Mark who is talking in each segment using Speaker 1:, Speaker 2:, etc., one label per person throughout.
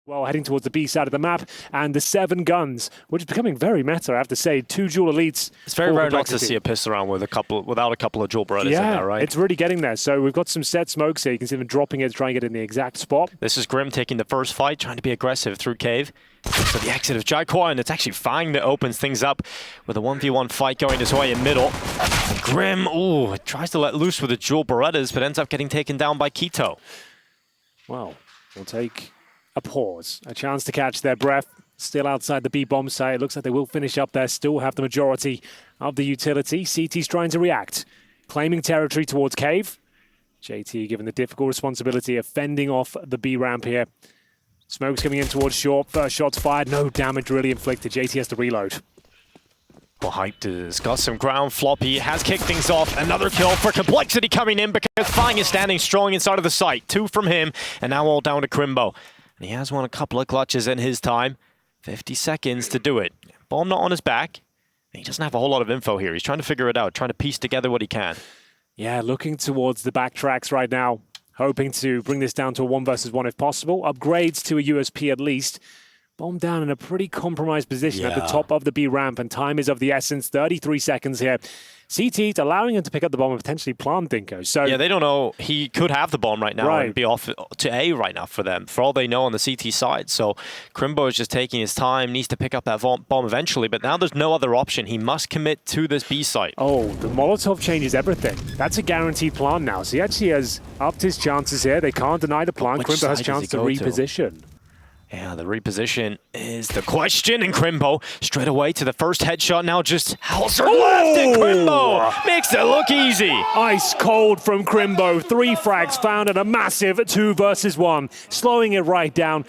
Speaker 1: Well, heading towards the B side of the map, and the 7 guns, which is becoming very meta, I have to say. 2 dual elites.
Speaker 2: It's very rare not to see a pistol round with without a couple of dual brothers in there, right?
Speaker 1: It's really getting there. So we've got some set smokes here. You can see them dropping it to try and get in the exact spot.
Speaker 2: This is Grim taking the first fight, trying to be aggressive through cave. So the exit of Jaguar, and it's actually FaNg that opens things up with a 1v1 fight going his way in middle. And Grim, tries to let loose with the dual Berettas, but ends up getting taken down by Keto.
Speaker 1: Well, we'll take a pause, a chance to catch their breath. Still outside the B bomb site. It looks like they will finish up there, still have the majority of the utility. CT's trying to react, claiming territory towards cave. JT given the difficult responsibility of fending off the B ramp here. Smoke's coming in towards short. First shot's fired, no damage really inflicted. JT has to reload.
Speaker 2: Well, Hyped has got some ground. Floppy has kicked things off. Another kill for Complexity coming in because FaNg is standing strong inside of the site. 2 from him, and now all down to Crimbo. And he has won a couple of clutches in his time. 50 seconds to do it. Bomb not on his back. He doesn't have a whole lot of info here. He's trying to figure it out, trying to piece together what he can.
Speaker 1: Yeah, looking towards the backtracks right now. Hoping to bring this down to a 1 versus 1 if possible. Upgrades to a USP at least. Bomb down in a pretty compromised position at the top of the B ramp, and time is of the essence. 33 seconds here. CT's allowing him to pick up the bomb and potentially plant Dinko. So
Speaker 2: yeah, they don't know. He could have the bomb right now and be off to A right now for them, for all they know on the CT side. So Crimbo is just taking his time, needs to pick up that bomb eventually, but now there's no other option. He must commit to this B site.
Speaker 1: Oh, the Molotov changes everything. That's a guaranteed plant now. So he actually has upped his chances here. They can't deny the plant. Crimbo has a chance to reposition.
Speaker 2: Yeah, the reposition is the question, and Crimbo straight away to the first headshot. Now just Hauser left, and Crimbo makes it look easy.
Speaker 1: Ice cold from Crimbo. 3 frags found in a massive 2 versus 1, slowing it right down,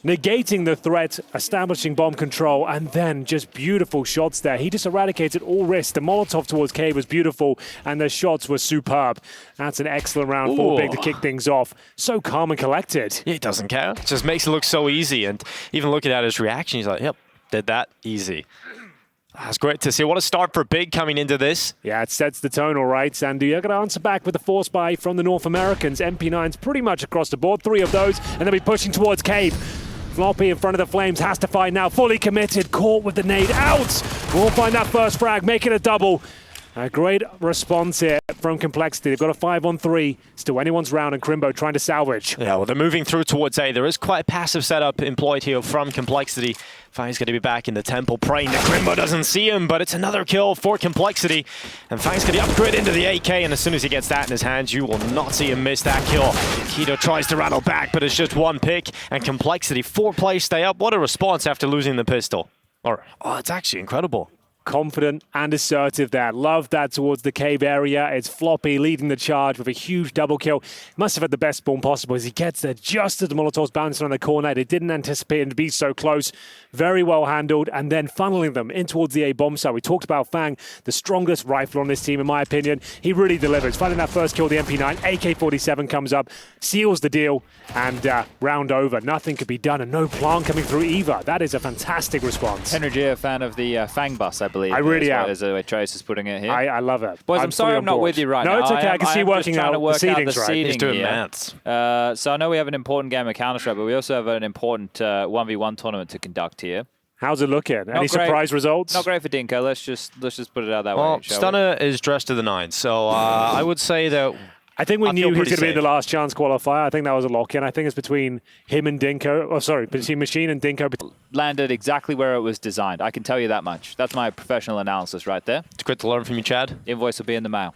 Speaker 1: negating the threat, establishing bomb control, and then just beautiful shots there. He just eradicated all risk. The Molotov towards Cave was beautiful, and the shots were superb. That's an excellent round for Big to kick things off. So calm and collected.
Speaker 2: He doesn't care. Just makes it look so easy, and even looking at his reaction, he's like, yep, did that easy. That's great to see. What a start for Big coming into this.
Speaker 1: Yeah, it sets the tone all right. And you're going to answer back with the force buy from the North Americans. MP9s pretty much across the board. 3 of those, and they'll be pushing towards Cave. Floppy in front of the flames, has to fight now, fully committed, caught with the nade out. We'll find that first frag, make it a double. A great response here from Complexity. They've got a 5-on-3. Still anyone's round, and Crimbo trying to salvage.
Speaker 2: Yeah, well, they're moving through towards A. There is quite a passive setup employed here from Complexity. FaNg's going to be back in the temple, praying that Crimbo doesn't see him, but it's another kill for Complexity. And FaNg's going to upgrade into the AK, and as soon as he gets that in his hands, you will not see him miss that kill. Keto tries to rattle back, but it's just 1 pick, and Complexity, 4 plays stay up. What a response after losing the pistol. It's actually incredible.
Speaker 1: Confident and assertive there. Love that towards the cave area. It's Floppy leading the charge with a huge double kill. Must have had the best spawn possible as he gets there just as the Molotovs bouncing on the corner. They didn't anticipate him to be so close. Very well handled, and then funneling them in towards the A bomb site. We talked about FaNg, the strongest rifle on this team in my opinion. He really delivers. Finding that first kill, the MP9, AK-47 comes up, seals the deal, and round over. Nothing could be done, and no plant coming through either. That is a fantastic response.
Speaker 3: Henry G, a fan of the FaNg bus, I believe.
Speaker 1: I really am.
Speaker 3: As the way Trace is putting it here.
Speaker 1: I love it.
Speaker 3: Boys, I'm sorry I'm not with you right now.
Speaker 1: No, it's okay. I can see working out the seedings, right?
Speaker 2: He's doing maths.
Speaker 3: So I know we have an important game of Counter-Strike, but we also have an important 1v1 tournament to conduct here.
Speaker 1: How's it looking? Any surprise results?
Speaker 3: Not great for Dinko. Let's just put it out that way.
Speaker 2: Well, Stunner is dressed to the 9, so I would say that
Speaker 1: I think we knew he was going to be the last chance qualifier. I think that was a lock-in. I think it's between him and Dinko. Oh, sorry, between Machine and Dinko.
Speaker 3: Landed exactly where it was designed. I can tell you that much. That's my professional analysis right there.
Speaker 2: It's great to learn from you, Chad.
Speaker 3: Invoice will be in the mail.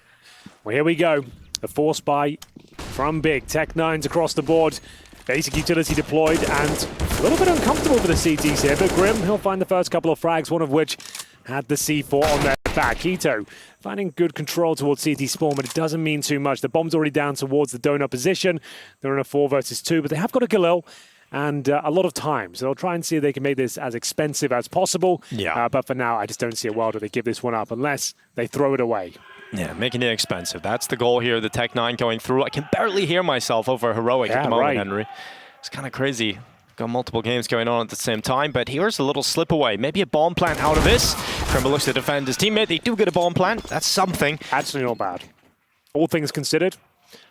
Speaker 1: Well, here we go. The force buy from Big. Tech 9s across the board. Basic utility deployed, and a little bit uncomfortable for the CTs here, but Grim, he'll find the first couple of frags, one of which had the C4 on their back. Keto finding good control towards CT spawn, but it doesn't mean too much. The bomb's already down towards the donut position. They're in a 4 versus 2, but they have got a Galil and a lot of time. So they'll try and see if they can make this as expensive as possible.
Speaker 2: Yeah.
Speaker 1: But for now, I just don't see a world where they give this one up unless they throw it away.
Speaker 2: Yeah, making it expensive. That's the goal here, the Tech 9 going through. I can barely hear myself over Heroic at the moment, Henry. It's kind of crazy. Got multiple games going on at the same time, but here's a little slip away. Maybe a bomb plant out of this. Crimbo looks to defend his teammate. They do get a bomb plant. That's something.
Speaker 1: Actually not bad. All things considered,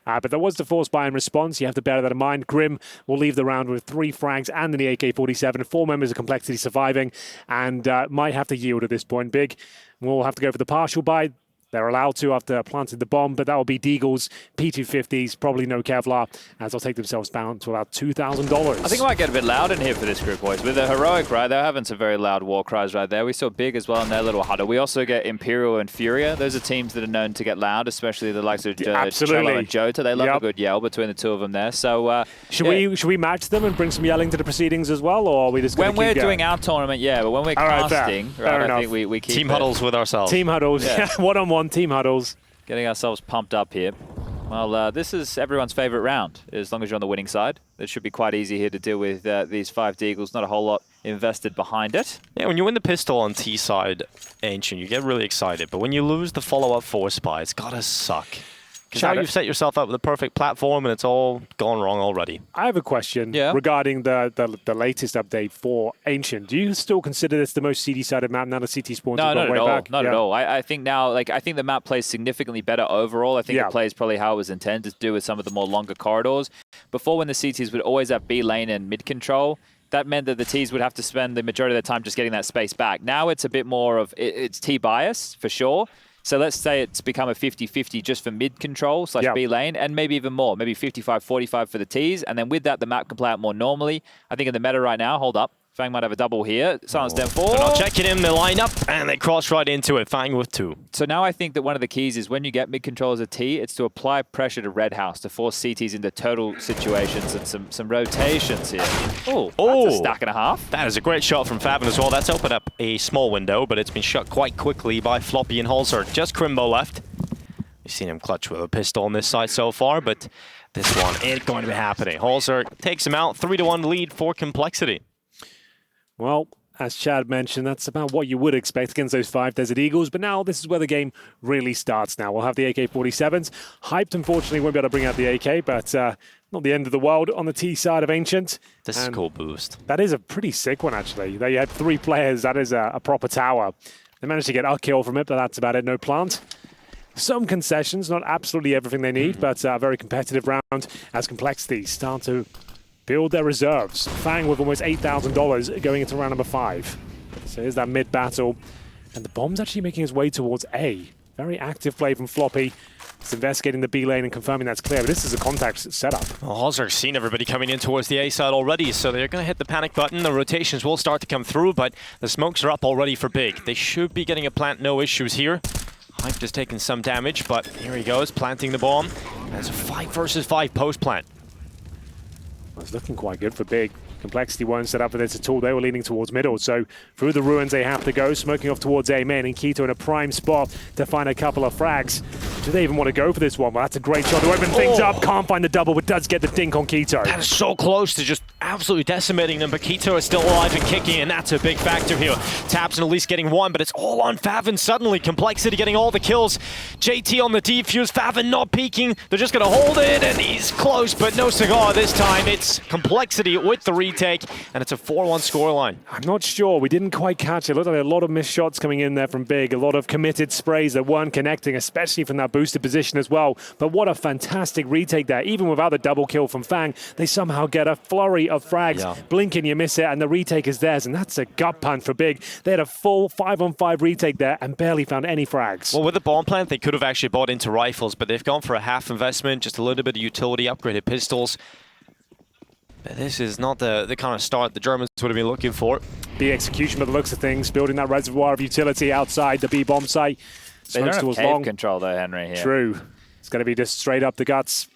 Speaker 1: But there was the force buy in response. You have to bear that in mind. Grim will leave the round with 3 frags and the AK-47, 4 members of Complexity surviving, and might have to yield at this point. Big will have to go for the partial buy. They're allowed to after planting the bomb, but that will be Deagle's P250s, probably no Kevlar, as they'll take themselves down to about $2,000.
Speaker 3: I think it might get a bit loud in here for this group, boys. With the Heroic, right, they're having some very loud war cries right there. We saw Big as well in their little huddle. We also get Imperial and Furia. Those are teams that are known to get loud, especially the likes of Cello and Jota. They love a good yell between the two of them there. So
Speaker 1: should we match them and bring some yelling to the proceedings as well, or are we just
Speaker 3: when we're doing our tournament, yeah, but when we're casting, right, I think we keep
Speaker 2: team huddles with ourselves.
Speaker 1: Team huddles, yeah. One-on-one team huddles.
Speaker 3: Getting ourselves pumped up here. Well, this is everyone's favorite round, as long as you're on the winning side. It should be quite easy here to deal with these 5 Deagles. Not a whole lot invested behind it.
Speaker 2: Yeah, when you win the pistol on T side, Ancient, you get really excited. But when you lose the follow-up force buy, it's gotta suck. Because now you've set yourself up with a perfect platform and it's all gone wrong already.
Speaker 1: I have a question regarding the latest update for Ancient. Do you still consider this the most CD-sided map now the CT spawns?
Speaker 3: No, not at all. Not at all. I think now, I think the map plays significantly better overall. I think it plays probably how it was intended to do with some of the more longer corridors. Before, when the CTs would always have B lane and mid control, that meant that the Ts would have to spend the majority of their time just getting that space back. Now it's a bit more of, it's T bias for sure. So let's say it's become a 50-50 just for mid control / B lane, and maybe even more, maybe 55-45 for the Ts. And then with that, the map can play out more normally. I think in the meta right now, hold up, FaNg might have a double here. Silence down 4.
Speaker 2: They're not checking in, they line up, and they cross right into it. FaNg with 2.
Speaker 3: So now I think that one of the keys is when you get mid control as a T, it's to apply pressure to Red House to force CTs into total situations and some rotations here. Oh, that's a stack and a half.
Speaker 2: That is a great shot from Faven as well. That's opened up a small window, but it's been shut quite quickly by Floppy and Holzer. Just Crimbo left. We've seen him clutch with a pistol on this side so far, but this one ain't going to be happening. Holzer takes him out, 3-1 lead for Complexity.
Speaker 1: Well, as Chad mentioned, that's about what you would expect against those 5 Desert Eagles. But now this is where the game really starts now. We'll have the AK-47s. Hyped, unfortunately, won't be able to bring out the AK, but not the end of the world on the T side of Ancient.
Speaker 2: This is a cool boost.
Speaker 1: That is a pretty sick one, actually. There you had 3 players. That is a proper tower. They managed to get a kill from it, but that's about it. No plant. Some concessions, not absolutely everything they need, but a very competitive round as Complexity start to build their reserves. FaNg with almost $8,000 going into round number 5. So here's that mid battle. And the bomb's actually making his way towards A. Very active play from Floppy. He's investigating the B lane and confirming that's clear. But this is a contact setup.
Speaker 2: Well, Holzer's seen everybody coming in towards the A side already, so they're going to hit the panic button. The rotations will start to come through, but the smokes are up already for Big. They should be getting a plant, no issues here. Hype just taking some damage, but here he goes, planting the bomb. There's a 5 versus 5 post plant.
Speaker 1: It's looking quite good for Big. Complexity won't set up for this at all. They were leaning towards middle, so through the ruins they have to go, smoking off towards A main, and Keto in a prime spot to find a couple of frags. Do they even want to go for this one? Well, that's a great shot to open things up. Can't find the double, but does get the dink on Keto.
Speaker 2: That is so close to just absolutely decimating them, but Keto is still alive and kicking, and that's a big factor here. Taps and at least getting 1, but it's all on Faven suddenly. Complexity getting all the kills. JT on the defuse, Faven not peeking. They're just going to hold it, and he's close, but no cigar this time. It's Complexity with the retake, and it's a 4-1 scoreline.
Speaker 1: I'm not sure. We didn't quite catch it. It looked like a lot of missed shots coming in there from Big. A lot of committed sprays that weren't connecting, especially from that boosted position as well. But what a fantastic retake there. Even without the double kill from FaNg, they somehow get a flurry of frags. Blinking, you miss it, and the retake is theirs, and that's a gut punch for Big. They had a full 5-on-5 retake there and barely found any frags.
Speaker 2: Well, with the bomb plant, they could have actually bought into rifles, but they've gone for a half investment, just a little bit of utility, upgraded pistols. But this is not the kind of start the Germans would have been looking for.
Speaker 1: The execution by the looks of things, building that reservoir of utility outside the B bomb site.
Speaker 3: They don't have cave control though, Henry, here.
Speaker 1: True. It's going to be just straight up the guts.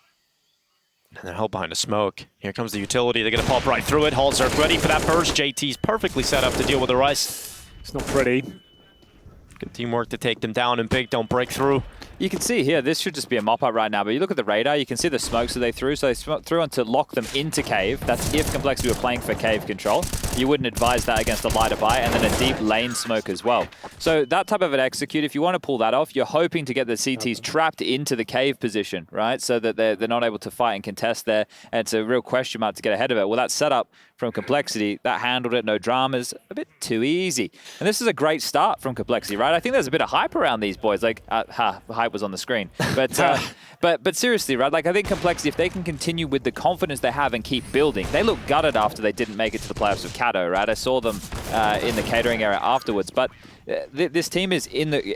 Speaker 2: And they're held behind the smoke. Here comes the utility. They're going to pop right through it. Holzer ready for that burst. JT's perfectly set up to deal with the rest.
Speaker 1: It's not pretty.
Speaker 2: Good teamwork to take them down, and Big don't break through.
Speaker 3: You can see here, this should just be a mop-up right now, but you look at the radar, you can see the smokes that they threw. So they threw on to lock them into cave. That's if Complexity were playing for cave control. You wouldn't advise that against a lighter buy, and then a deep lane smoke as well. So that type of an execute, if you want to pull that off, you're hoping to get the CTs trapped into the cave position, right? So that they're not able to fight and contest there, and it's a real question mark to get ahead of it. Well, that setup from Complexity that handled it, no dramas, a bit too easy. And this is a great start from Complexity, right? I think there's a bit of hype around these boys. Like, hype was on the screen. But seriously, right? Like, I think Complexity, if they can continue with the confidence they have and keep building, they look gutted after they didn't make it to the playoffs with Kato, right? I saw them in the catering area afterwards, but this team is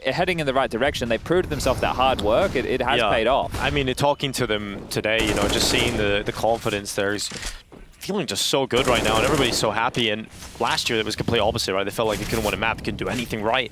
Speaker 3: heading in the right direction. They proved themselves that hard work. It has paid off.
Speaker 2: I mean, talking to them today, you know, just seeing the confidence there is feeling just so good right now, and everybody's so happy. And last year, it was complete opposite, right? They felt like they couldn't win a map, they couldn't do anything right.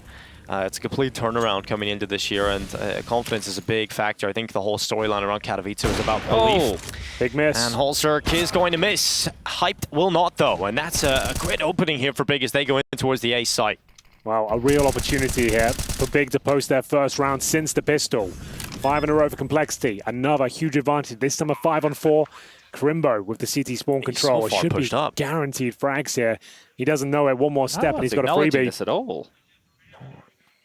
Speaker 2: It's a complete turnaround coming into this year, and confidence is a big factor. I think the whole storyline around Katowice is about belief.
Speaker 1: Big miss.
Speaker 2: And Holzerk is going to miss. Hyped will not, though, and that's a great opening here for Big as they go in towards the A site.
Speaker 1: Well, a real opportunity here for Big to post their first round since the pistol. 5 in a row for Complexity. Another huge advantage. This time a 5-on-4. Crimbo with the CT spawn control.
Speaker 2: So far
Speaker 1: should be
Speaker 2: up.
Speaker 1: guaranteed frags here. He doesn't know it. One more step and he's got a freebie.
Speaker 3: This at all.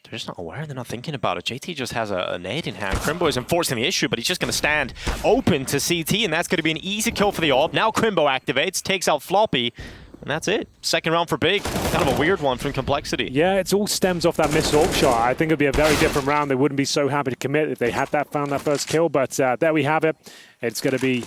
Speaker 2: They're just not aware. They're not thinking about it. JT just has a nade in hand. Crimbo is enforcing the issue, but he's just going to stand open to CT, and that's going to be an easy kill for the AWP. Now Crimbo activates, takes out Floppy, and that's it. Second round for Big. Kind of a weird one from Complexity.
Speaker 1: Yeah, it all stems off that missed AWP shot. I think it'd be a very different round. They wouldn't be so happy to commit if they had found that first kill, but there we have it. It's going to be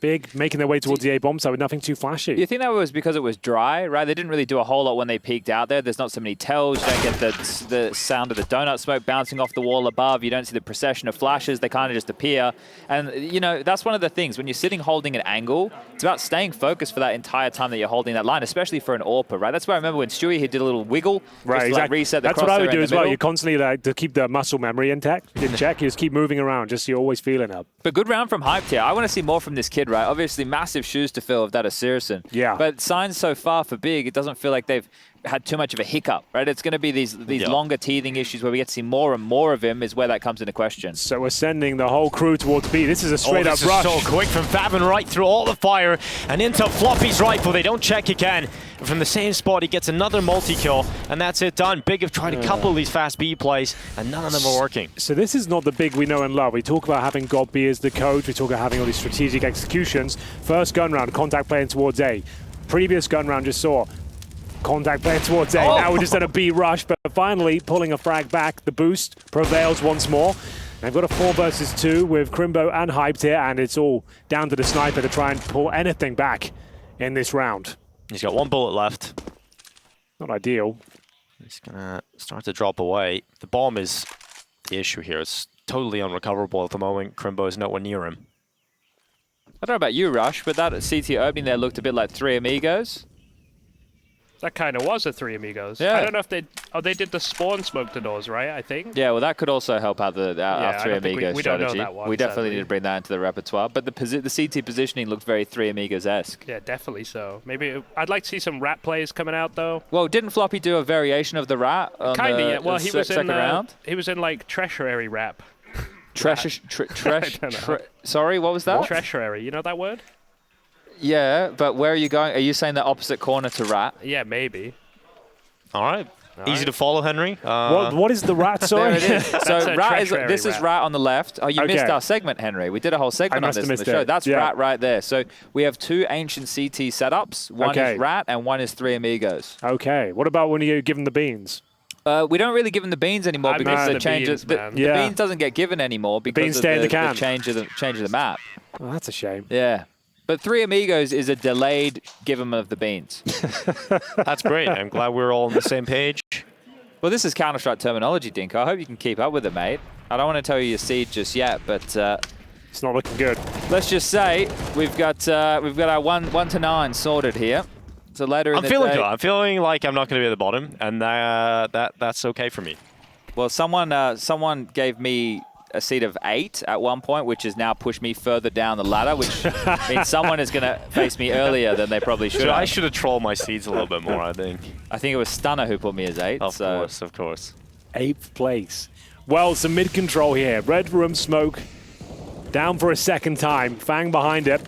Speaker 1: Big making their way towards the A-bomb site with nothing too flashy.
Speaker 3: You think that was because it was dry, right? They didn't really do a whole lot when they peeked out there. There's not so many tells. You don't get the sound of the donut smoke bouncing off the wall above. You don't see the procession of flashes. They kind of just appear. And, you know, that's one of the things. When you're sitting holding an angle, it's about staying focused for that entire time that you're holding that line, especially for an AWPer, right? That's why I remember when Stewie, he did a little wiggle.
Speaker 1: Right,
Speaker 3: just
Speaker 1: exactly.
Speaker 3: Like reset the
Speaker 1: That's what I would do as well.
Speaker 3: middle.
Speaker 1: You constantly, like, to keep the muscle memory intact, in check, you just keep moving around, just so you're always feeling up.
Speaker 3: But good round from Hyped here. I want to see more from this kid, right? Obviously, massive shoes to fill if that is Searson.
Speaker 1: Yeah.
Speaker 3: But signs so far for Big, it doesn't feel like they've had too much of a hiccup, right? It's going to be these longer teething issues where we get to see more and more of him is where that comes into question.
Speaker 1: So we're sending the whole crew towards B. This is a straight-up rush.
Speaker 2: So quick from FaNg right through all the fire and into Floppy's rifle. They don't check again. From the same spot, he gets another multi-kill, and that's it done. Big have tried a couple of these fast B plays, and none of them are working.
Speaker 1: So this is not the Big we know and love. We talk about having God B as the coach. We talk about having all these strategic executions. First gun round, contact playing towards A. Previous gun round just saw contact playing towards A. Now we're just at a B rush, but finally pulling a frag back. The boost prevails once more. They've got a 4 versus 2 with Crimbo and Hyped here, and it's all down to the sniper to try and pull anything back in this round.
Speaker 2: He's got 1 bullet left.
Speaker 1: Not ideal.
Speaker 2: He's gonna start to drop away. The bomb is the issue here. It's totally unrecoverable at the moment. Crimbo is nowhere near him.
Speaker 3: I don't know about you, Rush, but that CT opening there looked a bit like Three Amigos.
Speaker 4: That kind of was a Three Amigos.
Speaker 3: Yeah.
Speaker 4: I don't know if they... Oh, they did the spawn smoke to those, right? I think.
Speaker 3: Yeah, well, that could also help out our Three Amigos
Speaker 4: we
Speaker 3: strategy.
Speaker 4: don't know that one,
Speaker 3: we definitely
Speaker 4: sadly.
Speaker 3: need to bring that into the repertoire. But the CT positioning looked very Three Amigos-esque.
Speaker 4: Yeah, definitely so. Maybe I'd like to see some rat plays coming out though.
Speaker 3: Well, didn't Floppy do a variation of the rat on
Speaker 4: Kind of.
Speaker 3: the,
Speaker 4: Yeah. Well,
Speaker 3: the
Speaker 4: he was
Speaker 3: second
Speaker 4: in
Speaker 3: round?
Speaker 4: He was in like treasury rap.
Speaker 3: Sorry, what was that?
Speaker 4: Treasury. You know that word?
Speaker 3: Yeah, but where are you going? Are you saying the opposite corner to rat?
Speaker 4: Yeah, maybe.
Speaker 2: All right. Easy to follow, Henry.
Speaker 1: What is the rat, sorry?
Speaker 3: There it is. So
Speaker 4: a
Speaker 3: rat is,
Speaker 4: treasury
Speaker 3: this is
Speaker 4: rat.
Speaker 3: rat on the left. Oh, you missed
Speaker 1: Okay.
Speaker 3: our segment, Henry. We did a whole segment on
Speaker 1: must
Speaker 3: this
Speaker 1: have
Speaker 3: in the
Speaker 1: missed
Speaker 3: show.
Speaker 1: it.
Speaker 3: That's
Speaker 1: Yeah.
Speaker 3: rat right there. So we have 2 ancient CT setups. One
Speaker 1: Okay.
Speaker 3: is rat and one is Three Amigos.
Speaker 1: Okay. What about when you give them the beans?
Speaker 3: We don't really give them the beans anymore
Speaker 4: I
Speaker 3: because
Speaker 4: miss
Speaker 3: the
Speaker 4: the
Speaker 3: changes.
Speaker 4: beans,
Speaker 3: The
Speaker 4: man.
Speaker 1: Yeah.
Speaker 3: beans doesn't get given anymore because
Speaker 1: beans
Speaker 3: of
Speaker 1: stay in the can.
Speaker 3: change of the map.
Speaker 1: Oh, that's a shame.
Speaker 3: Yeah. But Three Amigos is a delayed give 'em of the beans.
Speaker 2: That's great. I'm glad we're all on the same page.
Speaker 3: Well, this is Counter-Strike terminology, Dink. I hope you can keep up with it, mate. I don't want to tell you your seed just yet, but
Speaker 1: It's not looking good.
Speaker 3: let's just say we've got our 1 to 9 sorted here. So later in
Speaker 2: I'm
Speaker 3: the
Speaker 2: feeling
Speaker 3: day,
Speaker 2: good. I'm feeling like I'm not going to be at the bottom, and that's okay for me.
Speaker 3: well, someone gave me a seed of 8 at one point, which has now pushed me further down the ladder, which means someone is going to face me earlier than they probably should
Speaker 2: So
Speaker 3: have.
Speaker 2: I should have trolled my seeds a little bit more, I think.
Speaker 3: I think it was Stunner who put me as 8.
Speaker 2: Of
Speaker 3: so.
Speaker 2: course, of course.
Speaker 1: 8th place. Well, some mid-control here. Red room smoke down for a second time. FaNg behind it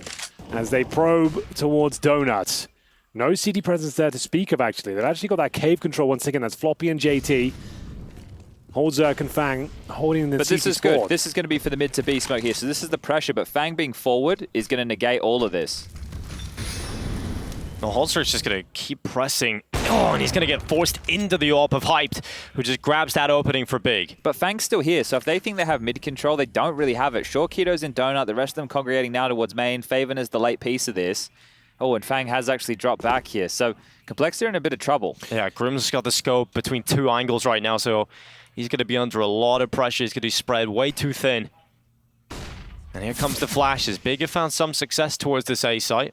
Speaker 1: as they probe towards Donuts. No CD presence there to speak of, actually. They've actually got that cave control once again. That's Floppy and JT. Holzerk and FaNg holding the
Speaker 3: But
Speaker 1: CT
Speaker 3: this is
Speaker 1: squad.
Speaker 3: good. This is going to be for the mid to B smoke here. So this is the pressure, but FaNg being forward is going to negate all of this.
Speaker 2: No, Holzer's just going to keep pressing. Oh, and he's going to get forced into the AWP of Hyped, who just grabs that opening for Big.
Speaker 3: But FaNg's still here, so if they think they have mid control, they don't really have it. Sure, Keto's in Donut, the rest of them congregating now towards main. FaVen is the late piece of this. Oh, and FaNg has actually dropped back here, so Complexity are in a bit of trouble.
Speaker 2: Yeah, Grim's got the scope between 2 angles right now, so he's going to be under a lot of pressure. He's going to be spread way too thin. And here comes the flashes. Big have found some success towards this A site.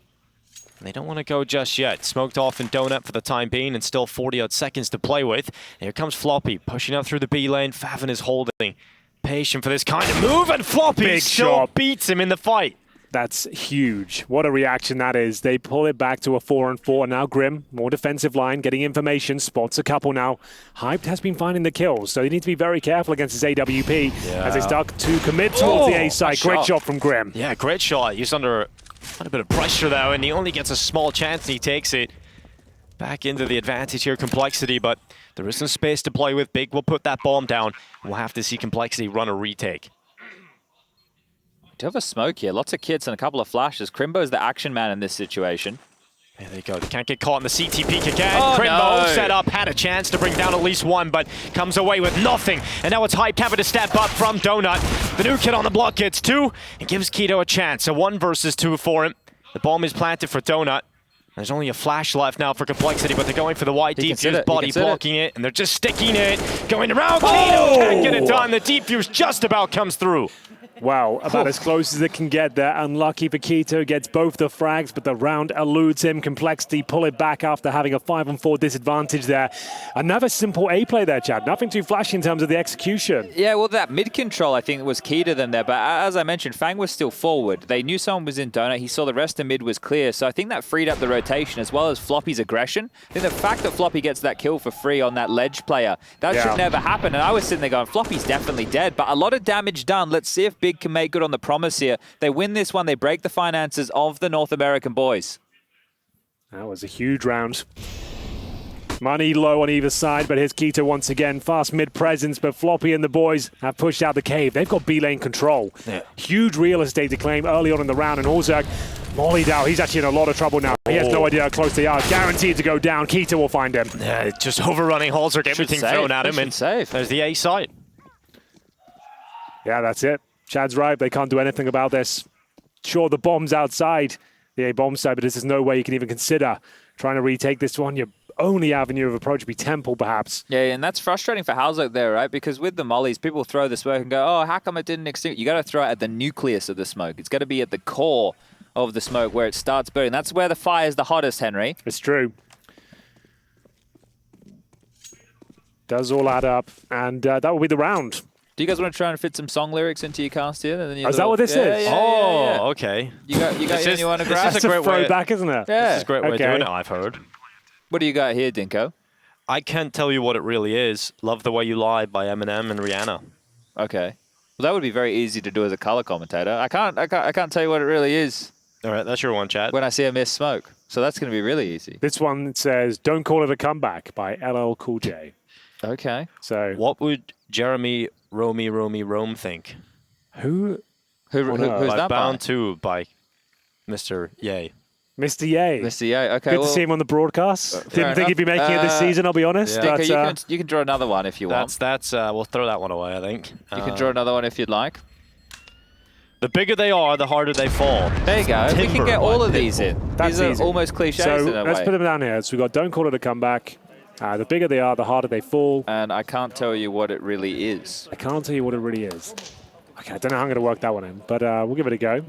Speaker 2: They don't want to go just yet. Smoked off in Donut for the time being and still 40-odd seconds to play with. And here comes Floppy, pushing out through the B lane. FaVen is holding. Patient for this kind of move, and Floppy
Speaker 1: Big
Speaker 2: still
Speaker 1: shot.
Speaker 2: beats him in the fight.
Speaker 1: That's huge. What a reaction that is. They pull it back to a 4-on-4. And now Grim, more defensive line, getting information, spots a couple now. Hyped has been finding the kills, so they need to be very careful against his AWP as they start to commit towards the A side. Great shot from Grim.
Speaker 2: Yeah, great shot. He's under quite a bit of pressure though, and he only gets a small chance and he takes it. Back into the advantage here, Complexity, but there is some space to play with. Big will put that bomb down. We'll have to see Complexity run a retake.
Speaker 3: Do you have a smoke here? Lots of kits and a couple of flashes. Crimbo's the action man in this situation.
Speaker 2: There they go. They can't get caught in the CT peek again.
Speaker 3: Oh,
Speaker 2: Crimbo
Speaker 3: no.
Speaker 2: set up, had a chance to bring down at least one, but comes away with nothing. And now it's Hyped having to step up from Donut. The new kid on the block gets 2 and gives Keto a chance. A 1 versus 2 for him. The bomb is planted for Donut. There's only a flash left now for Complexity, but they're going for the wide defuse, body blocking it, and they're just sticking it. Going around, Keto can't get it done. The defuse just about comes through.
Speaker 1: Wow, about as close as it can get there. Unlucky for Keto, gets both the frags, but the round eludes him. Complexity pull it back after having a 5-on-4 disadvantage there. Another simple A play there, Chad. Nothing too flashy in terms of the execution.
Speaker 3: Yeah, well, that mid control, I think, was key to them there. But as I mentioned, FaNg was still forward. They knew someone was in Donut. He saw the rest of mid was clear. So I think that freed up the rotation as well as Floppy's aggression. I think the fact that Floppy gets that kill for free on that ledge player, that should never happen. And I was sitting there going, Floppy's definitely dead. But a lot of damage done. Let's see if Big can make good on the promise here. They win this one. They break the finances of the North American boys.
Speaker 1: That was a huge round. Money low on either side, but here's Keto once again. Fast mid-presence, but Floppy and the boys have pushed out the cave. They've got B-lane control. Yeah. Huge real estate to claim early on in the round, and Holzerg mollied out. He's actually in a lot of trouble now. He has no idea how close they are. Guaranteed to go down. Keto will find him.
Speaker 2: Yeah, just overrunning Holzerg, everything thrown at him, and
Speaker 3: safe.
Speaker 2: There's the A side.
Speaker 1: Yeah, that's it. Chad's right. They can't do anything about this. Sure, the bomb's outside the A bomb side, but this is no way you can even consider trying to retake this one. Your only avenue of approach would be Temple, perhaps.
Speaker 3: Yeah, and that's frustrating for Halzok there, right? Because with the mollies, people throw the smoke and go, oh, how come it didn't extinguish? You got to throw it at the nucleus of the smoke. It's got to be at the core of the smoke where it starts burning. That's where the fire is the hottest, Henry.
Speaker 1: It's true. Does all add up, and that will be the round.
Speaker 3: Do you guys want to try and fit some song lyrics into your cast here? And then
Speaker 1: is that what this is?
Speaker 3: Yeah.
Speaker 2: Okay.
Speaker 3: You got anyone to grab?
Speaker 2: This is a great way.
Speaker 1: Throwback, isn't it?
Speaker 3: Yeah.
Speaker 2: This is a great way of doing it, I've heard.
Speaker 3: What do you got here, Dinko?
Speaker 2: I can't tell you what it really is. Love the Way You Lie by Eminem and Rihanna.
Speaker 3: Okay. Well, that would be very easy to do as a color commentator. I can't tell you what it really is.
Speaker 2: All right, that's your one, Chad.
Speaker 3: When I see a miss smoke. So that's going to be really easy.
Speaker 1: This one says, Don't Call It a Comeback by LL Cool J.
Speaker 3: Okay.
Speaker 1: So
Speaker 2: what would Jeremy Rome think?
Speaker 3: Who's that
Speaker 2: Bound 2 by Mr. Ye.
Speaker 1: Mr. Ye.
Speaker 3: Mr. Ye, okay.
Speaker 1: Good to see him on the broadcast. Didn't think he'd be making it this season, I'll be honest.
Speaker 3: Yeah.
Speaker 1: But,
Speaker 3: you can draw another one if you want.
Speaker 2: We'll throw that one away, I think.
Speaker 3: You can draw another one if you'd like.
Speaker 2: The bigger they are, the harder they fall.
Speaker 3: There you go. We can get all of these in.
Speaker 1: That's
Speaker 3: these are
Speaker 1: easy.
Speaker 3: almost cliches
Speaker 1: so
Speaker 3: in a way.
Speaker 1: let's put them down here. So we've got Don't Call It a Comeback. The bigger they are, the harder they fall.
Speaker 3: And I can't tell you what it really is.
Speaker 1: I can't tell you what it really is. Okay, I don't know how I'm going to work that one in, but we'll give it a go.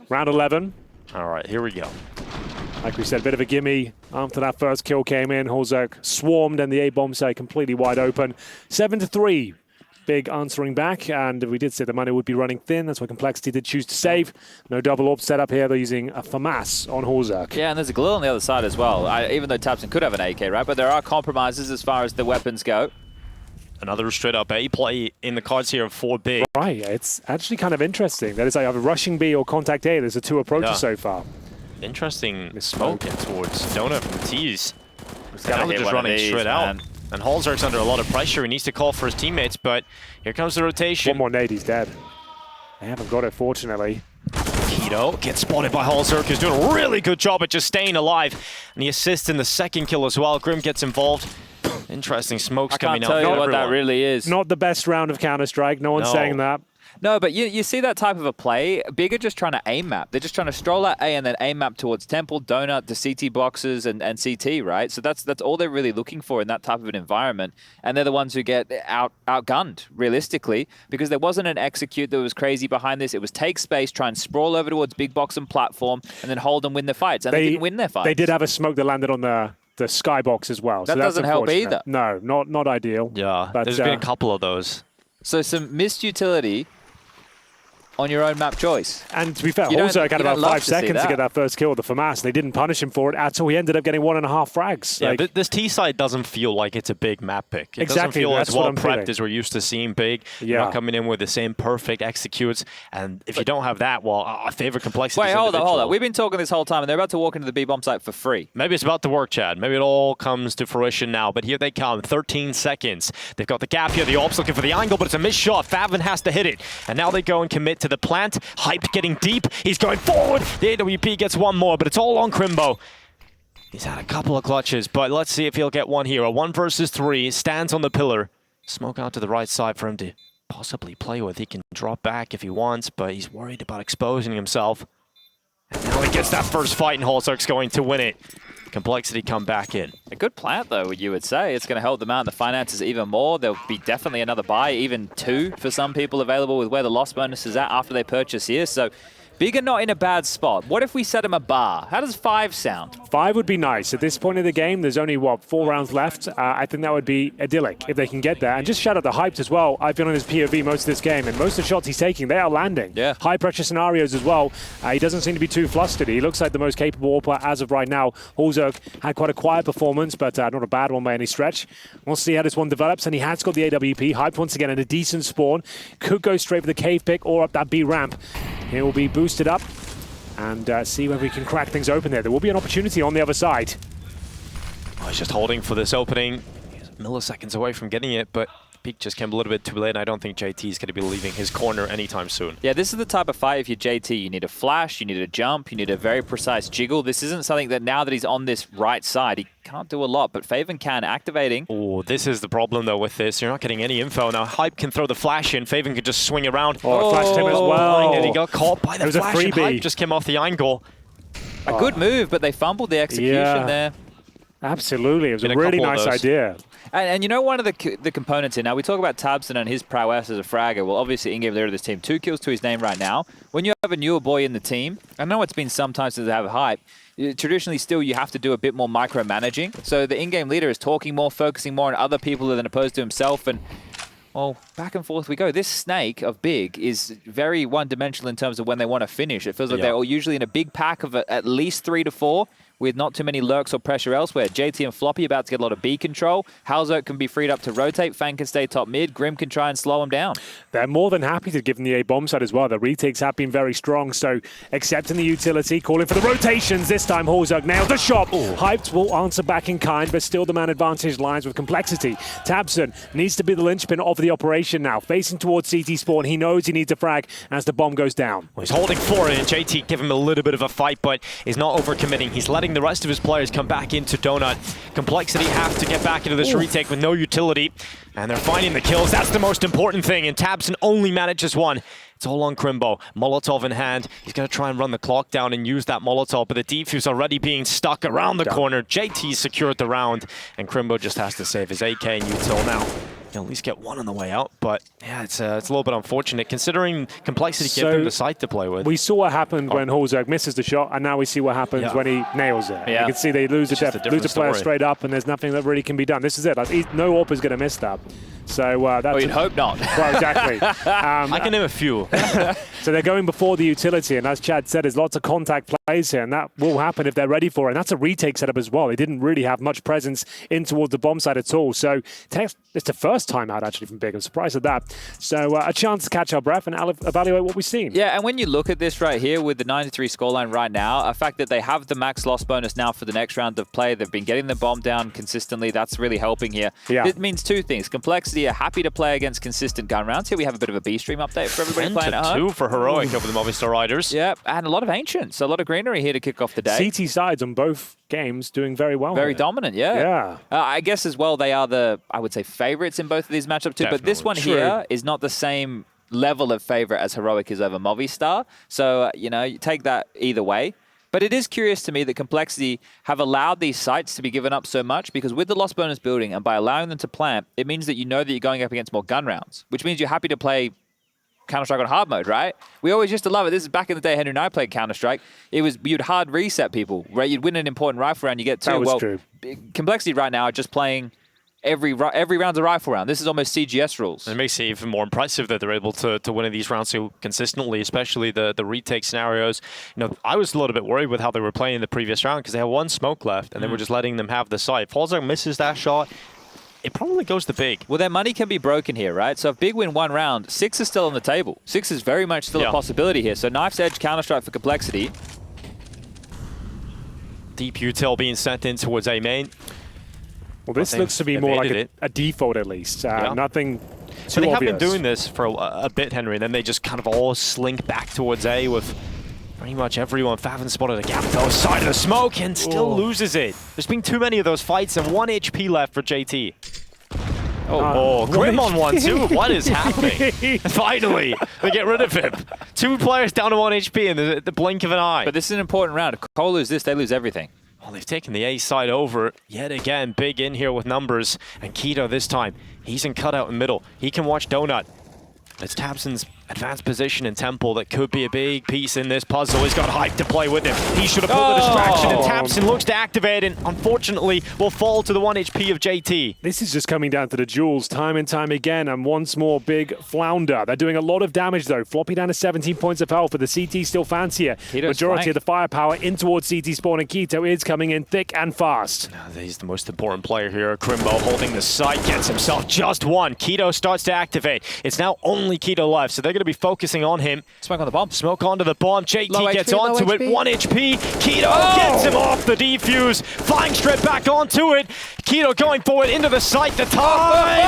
Speaker 1: Round 11.
Speaker 2: All right, here we go.
Speaker 1: Like we said, a bit of a gimme. After that first kill came in, Holzerg swarmed and the A-bomb side completely wide open. 7-3. Big answering back, and we did say the money would be running thin. That's why Complexity did choose to save. No double AWP setup here. They're using a FAMAS on Holzerg.
Speaker 3: Yeah, and there's a Galil on the other side as well. Even though Tabson could have an AK, right? But there are compromises as far as the weapons go.
Speaker 2: Another straight up A play in the cards here for Big.
Speaker 1: Right, it's actually kind of interesting. That is like either rushing B or contact A. There's the 2 approaches so far.
Speaker 2: Interesting smoke towards Donut from the T's.
Speaker 3: Now
Speaker 2: they're just running straight out. And Holzerg's under a lot of pressure. He needs to call for his teammates, but here comes the rotation.
Speaker 1: One more nade, he's dead. They haven't got it, fortunately.
Speaker 2: Keto gets spotted by Holzerk, who's doing a really good job at just staying alive. And he assists in the second kill as well. Grim gets involved. Interesting smokes coming out.
Speaker 3: I can't tell you what
Speaker 2: everyone.
Speaker 3: that really is.
Speaker 1: Not the best round of Counter-Strike. No one's saying that.
Speaker 3: No, but you see that type of a play. Big are just trying to aim map. They're just trying to stroll out A and then aim map towards Temple, Donut, the CT boxes, and CT, right? So that's all they're really looking for in that type of an environment. And they're the ones who get outgunned, realistically, because there wasn't an execute that was crazy behind this. It was take space, try and sprawl over towards big box and platform, and then hold and win their fights. And they didn't win their fights.
Speaker 1: They did have a smoke that landed on the skybox as well.
Speaker 3: That
Speaker 1: so
Speaker 3: doesn't help either.
Speaker 1: No, not ideal.
Speaker 2: Yeah,
Speaker 1: but,
Speaker 2: there's been a couple of those.
Speaker 3: So some missed utility on your own map choice.
Speaker 1: And to be fair, Holzerk had about 5 seconds to get that first kill with the FAMAS. They didn't punish him for it at all. He ended up getting 1.5 frags.
Speaker 2: Yeah, this T side doesn't feel like it's a big map pick. It
Speaker 1: exactly,
Speaker 2: doesn't feel
Speaker 1: that's
Speaker 2: as well
Speaker 1: what I'm
Speaker 2: prepped
Speaker 1: feeling.
Speaker 2: as we're used to seeing big.
Speaker 1: Yeah.
Speaker 2: You're not coming in with the same perfect executes. And if you don't have that, well, I favor complexity.
Speaker 3: Wait, hold on. We've been talking this whole time, and they're about to walk into the B-bomb site for free.
Speaker 2: Maybe it's about to work, Chad. Maybe it all comes to fruition now. But here they come, 13 seconds. They've got the gap here. The Ops looking for the angle, but it's a missed shot. FaNg has to hit it. And now they go and commit to the plant. Hyped getting deep. He's going forward. The AWP gets one more, but it's all on Crimbo. He's had a couple of clutches, but let's see if he'll get one here. A 1 versus 3. Stands on the pillar. Smoke out to the right side for him to possibly play with. He can drop back if he wants, but he's worried about exposing himself. And now he gets that first fight, and Holzerk's going to win it. Complexity come back in.
Speaker 3: A good plant, though, you would say. It's going to help them out in the finances even more. There'll be definitely another buy, even 2 for some people available with where the loss bonus is at after they purchase here. So Big are not in a bad spot. What if we set him a bar? How does 5 sound?
Speaker 1: 5 would be nice. At this point in the game, there's only, 4 rounds left. I think that would be idyllic if they can get there. And just shout out the Hyped as well. I've been on his POV most of this game, and most of the shots he's taking, they are landing.
Speaker 3: Yeah.
Speaker 1: High-pressure scenarios as well. He doesn't seem to be too flustered. He looks like the most capable AWPer as of right now. Holzerk had quite a quiet performance, but not a bad one by any stretch. We'll see how this one develops, and he has got the AWP. Hyped once again in a decent spawn. Could go straight for the cave pick or up that B ramp. He will be boosted up. And see whether we can crack things open there. There will be an opportunity on the other side.
Speaker 2: Oh, he's just holding for this opening. He's milliseconds away from getting it, but Peak just came a little bit too late, and I don't think JT is going to be leaving his corner anytime soon.
Speaker 3: Yeah, this is the type of fight, if you're JT, you need a flash, you need a jump, you need a very precise jiggle. This isn't something that now that he's on this right side, he can't do a lot, but FaNg can, activating.
Speaker 2: Oh, this is the problem, though, with this. You're not getting any info. Now, Hype can throw the flash in. FaNg can just swing around.
Speaker 1: Oh, flashed him as well.
Speaker 2: And he got caught by the flash, and Hype just came off the angle.
Speaker 3: A good move, but they fumbled the execution there.
Speaker 1: Absolutely. It was a really nice idea.
Speaker 3: And you know, one of the components here, now we talk about Tabson and his prowess as a fragger. Well, obviously, in-game leader of this team, 2 kills to his name right now. When you have a newer boy in the team, I know it's been some time since they have Hype, traditionally still you have to do a bit more micromanaging. So the in-game leader is talking more, focusing more on other people than opposed to himself. And, well, back and forth we go. This snake of Big is very one-dimensional in terms of when they want to finish. It feels like they're all usually in a big pack of at least 3 to 4. With not too many lurks or pressure elsewhere. JT and Floppy about to get a lot of B control. Halzerk can be freed up to rotate. FaNg can stay top mid. Grim can try and slow him down. They're
Speaker 1: more than happy to give them the A-bomb side as well. The retakes have been very strong, so accepting the utility, calling for the rotations. This time, Halzerk nailed the shot. Hyped will answer back in kind, but still the man advantage lines with complexity. Tabson needs to be the linchpin of the operation now. Facing towards CT spawn, he knows he needs a frag as the bomb goes down.
Speaker 2: Well, he's holding for it, and JT give him a little bit of a fight, but is not overcommitting. He's letting the rest of his players come back into Donut. Complexity have to get back into this retake with no utility, and they're finding the kills. That's the most important thing, and Tabson only manages 1. It's all on Crimbo. Molotov in hand. He's going to try and run the clock down and use that Molotov, but the defuse already being stuck around the corner. JT secured the round, and Crimbo just has to save his AK and util now. He'll at least get 1 on the way out, but yeah, it's a little bit unfortunate considering Complexity gave him the site to play with.
Speaker 1: We saw what happened when Halzerk misses the shot, and now we see what happens when he nails it. You can see they lose a player straight up, and there's nothing that really can be done. This is it. Like, no AWP is going to miss that. So that's
Speaker 3: you'd hope not.
Speaker 1: Well, exactly.
Speaker 2: I can name a few.
Speaker 1: So they're going before the utility, and as Chad said, there's lots of contact plays here, and that will happen if they're ready for it. And that's a retake setup as well. They didn't really have much presence in towards the bomb side at all. So it's the first time out actually from Big. I'm surprised at that. So a chance to catch our breath and evaluate what we've seen.
Speaker 3: Yeah, and when you look at this right here with the 93 scoreline right now, the fact that they have the max loss bonus now for the next round of play, they've been getting the bomb down consistently. That's really helping here.
Speaker 1: Yeah.
Speaker 3: It means 2 things. Complexity Complexity are happy to play against consistent gun rounds. Here we have a bit of a B-stream update for everybody playing at home.
Speaker 2: 10-2 for Heroic over the Movistar Riders.
Speaker 3: Yep, and a lot of Ancients, a lot of greenery here to kick off the day.
Speaker 1: CT sides on both games doing very well.
Speaker 3: Very dominant, yeah.
Speaker 1: Yeah.
Speaker 3: I guess as well they are the, I would say, favorites in both of these matchups too. But this one here is not the same level of favorite as Heroic is over Movistar. So, you know, you take that either way. But it is curious to me that Complexity have allowed these sites to be given up so much, because with the loss bonus building and by allowing them to plant, it means that you know that you're going up against more gun rounds, which means you're happy to play Counter-Strike on hard mode, right? We always used to love it. This is back in the day Henry and I played Counter-Strike. It was, you'd hard reset people, right? You'd win an important rifle round, you get two.
Speaker 1: That was true.
Speaker 3: Complexity right now are just playing every round's a rifle round. This is almost CGS rules.
Speaker 2: It makes it even more impressive that they're able to win these rounds so consistently, especially the retake scenarios. You know, I was a little bit worried with how they were playing in the previous round because they had one smoke left and they were just letting them have the site. If FaNg misses that shot, it probably goes to Big.
Speaker 3: Well, their money can be broken here, right? So if Big win one round, 6 is still on the table. 6 is very much still a possibility here. So Knife's Edge Counter-Strike for Complexity.
Speaker 2: Deep util being sent in towards A main.
Speaker 1: Well, this looks to be more like a default at least. Nothing too
Speaker 2: they
Speaker 1: obvious.
Speaker 2: have been doing this for a bit, Henry, and then they just kind of all slink back towards A with pretty much everyone. FaNg spotted a gap though, side of the smoke, and still loses it. There's been too many of those fights and 1 HP left for JT. Grim on 1 too. What is happening? Finally, they get rid of him. 2 players down to 1 HP in the blink of an eye.
Speaker 3: But this is an important round. If Cole lose this, they lose everything.
Speaker 2: Well, they've taken the A side over yet again. Big in here with numbers. And Keto this time, he's in cutout in middle. He can watch Donut. It's Tabson's advanced position in Temple that could be a big piece in this puzzle. He's got Hype to play with him. He should have pulled the distraction, and Tabson looks to activate and unfortunately will fall to the 1 HP of JT.
Speaker 1: This is just coming down to the duels time and time again, and once more Big flounder. They're doing a lot of damage though. Floppy down to 17 points of health, but the CT still fancier. Majority of the firepower in towards CT spawn, and Keto is coming in thick and fast.
Speaker 2: He's the most important player here. Crimbo holding the site, gets himself just 1. Keto starts to activate. It's now only Keto left, so they're going to be focusing on him.
Speaker 3: Smoke on the bomb.
Speaker 2: Smoke onto the bomb. JT gets onto it. 1 HP. Keto gets him off the defuse. FaNg straight back onto it. Keto going forward into the site. The time.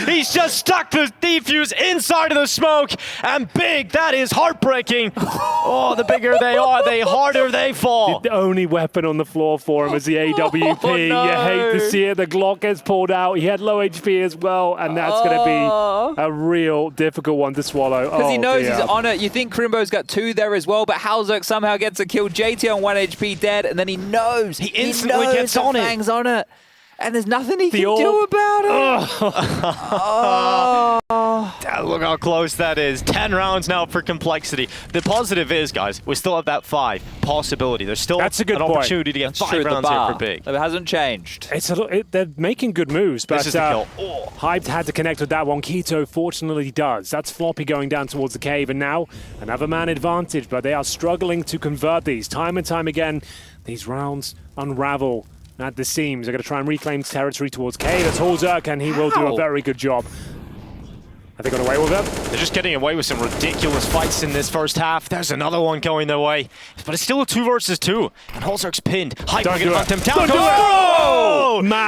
Speaker 2: He's just stuck the defuse inside of the smoke. And Big, that is heartbreaking. The bigger they are, the harder they fall.
Speaker 1: The only weapon on the floor for him is the AWP. You hate to see it. The Glock gets pulled out. He had low HP as well, and that's going to be a real difficult one to swallow.
Speaker 3: Because he knows he's on it. You think Crimbo's got 2 there as well, but Halzerk somehow gets a kill. JT on 1 HP dead, and then he knows.
Speaker 2: He instantly gets on it.
Speaker 3: FaNg's on it. And there's nothing he can do about it.
Speaker 2: Look how close that is. 10 rounds now for Complexity. The positive is, guys, we still have that 5 possibility. There's still
Speaker 1: an
Speaker 2: opportunity to get 5 rounds here for Big.
Speaker 3: It hasn't changed.
Speaker 1: They're making good moves, but
Speaker 2: this is the kill.
Speaker 1: Hyped had to connect with that one. Keto fortunately does. That's Floppy going down towards the cave, and now another man advantage, but they are struggling to convert these. Time and time again, these rounds unravel at the seams. They're going to try and reclaim territory towards K. That's Halzerk, and he will do a very good job. Have they got away with it?
Speaker 2: They're just getting away with some ridiculous fights in this first half. There's another one going their way. But it's still a 2 versus 2. And Halzerk's pinned. Hype going to hunt him down.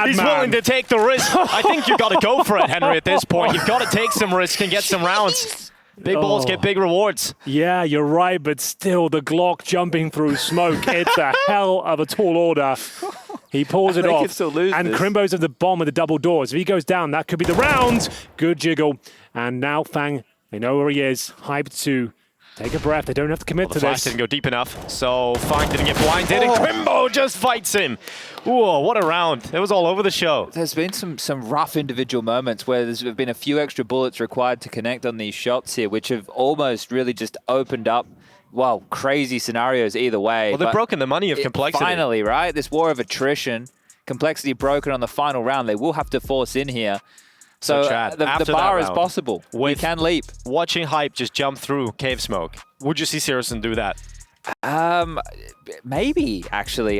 Speaker 2: He's willing to take the risk. I think you've got to go for it, Henry, at this point. You've got to take some risk and get some rounds. Big balls get big rewards.
Speaker 1: Yeah, you're right, but still, the Glock jumping through smoke. It's a hell of a tall order. He pulls it off, and Crimbo's at the bomb with the double doors. If he goes down, that could be the round. Good jiggle. And now FaNg, they know where he is. Hyped to take a breath. They don't have to commit to this.
Speaker 2: The flash didn't go deep enough, so FaNg didn't get blinded, and Crimbo just fights him. Ooh, what a round. It was all over the show.
Speaker 3: There's been some rough individual moments where there's been a few extra bullets required to connect on these shots here, which have almost really just opened up, well, crazy scenarios either way.
Speaker 2: Well, they've broken the money of Complexity.
Speaker 3: Finally, right? This war of attrition, Complexity broken on the final round. They will have to force in here. So
Speaker 2: Chad,
Speaker 3: the bar is possible. We can leap.
Speaker 2: Watching Hype just jump through cave smoke, would you see Sirison do that?
Speaker 3: Maybe, actually.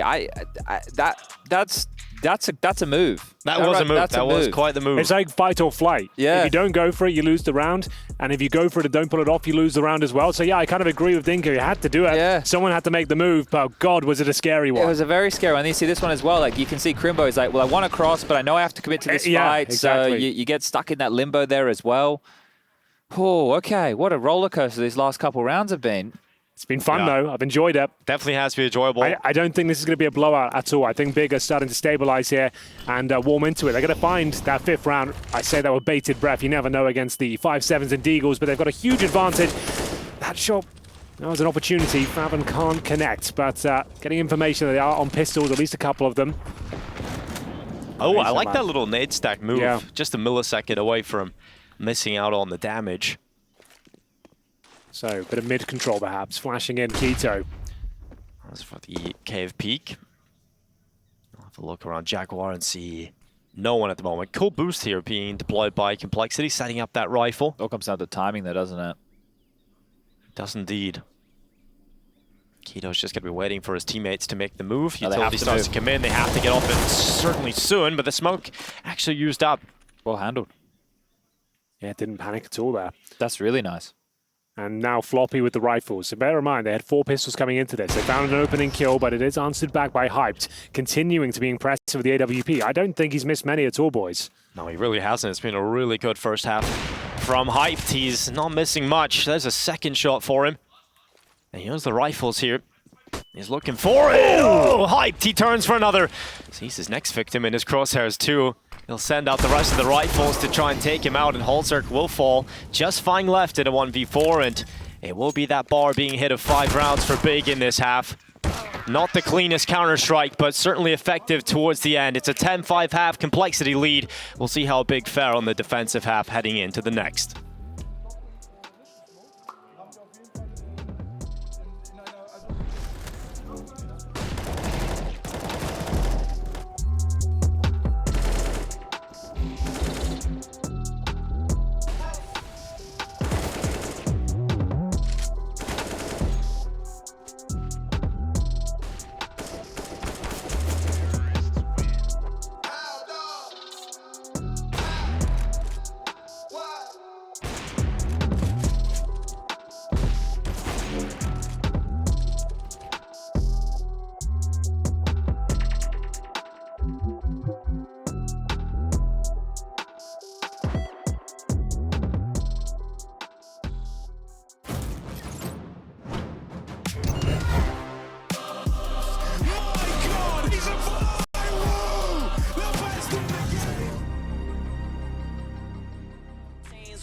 Speaker 3: That's That's a move.
Speaker 2: That was a move. That was quite the move.
Speaker 1: It's like fight or flight.
Speaker 3: Yeah.
Speaker 1: If you don't go for it, you lose the round. And if you go for it and don't pull it off, you lose the round as well. So yeah, I kind of agree with Dinker. You had to do it.
Speaker 3: Yeah.
Speaker 1: Someone had to make the move, but God, was it a scary one.
Speaker 3: It was a very scary one. And you see this one as well. Like you can see Crimbo is like, well, I want to cross, but I know I have to commit to this fight.
Speaker 1: Exactly.
Speaker 3: So you get stuck in that limbo there as well. Oh, okay. What a roller coaster these last couple rounds have been.
Speaker 1: It's been fun, though. I've enjoyed it.
Speaker 2: Definitely has to be enjoyable.
Speaker 1: I don't think this is going to be a blowout at all. I think Big are starting to stabilize here and warm into it. They're going to find that fifth round. I say that with bated breath. You never know against the 5-7s and Deagles, but they've got a huge advantage. That shot, that was an opportunity. FaNg can't connect, but getting information that they are on pistols, at least a couple of them.
Speaker 2: Oh, I like that little nade stack move.
Speaker 1: Yeah.
Speaker 2: Just a millisecond away from missing out on the damage.
Speaker 1: So, a bit of mid-control perhaps, flashing in Keto.
Speaker 2: As for the cave peak, I'll have a look around Jaguar and see no one at the moment. Cool boost here being deployed by Complexity, setting up that rifle.
Speaker 3: All comes down to timing there, doesn't it?
Speaker 2: Does indeed. Keto's just going to be waiting for his teammates to make the move.
Speaker 3: No,
Speaker 2: Utility starts to come in. They have to get off it certainly soon, but the smoke actually used up.
Speaker 3: Well handled.
Speaker 1: Yeah, didn't panic at all there.
Speaker 3: That's really nice.
Speaker 1: And now Floppy with the rifles. So bear in mind, they had 4 pistols coming into this. They found an opening kill, but it is answered back by Hyped, continuing to be impressive with the AWP. I don't think he's missed many at all, boys.
Speaker 2: No, he really hasn't. It's been a really good first half from Hyped. He's not missing much. There's a second shot for him. And here's the rifles here. He's looking for it. Oh, Hyped. He turns for another. Sees his next victim in his crosshairs too. He'll send out the rest of the rifles to try and take him out, and Holzerk will fall. Just FaNg left in a 1v4, and it will be that bar being hit of 5 rounds for Big in this half. Not the cleanest Counter-Strike, but certainly effective towards the end. It's a 10-5 half Complexity lead. We'll see how Big fare on the defensive half heading into the next.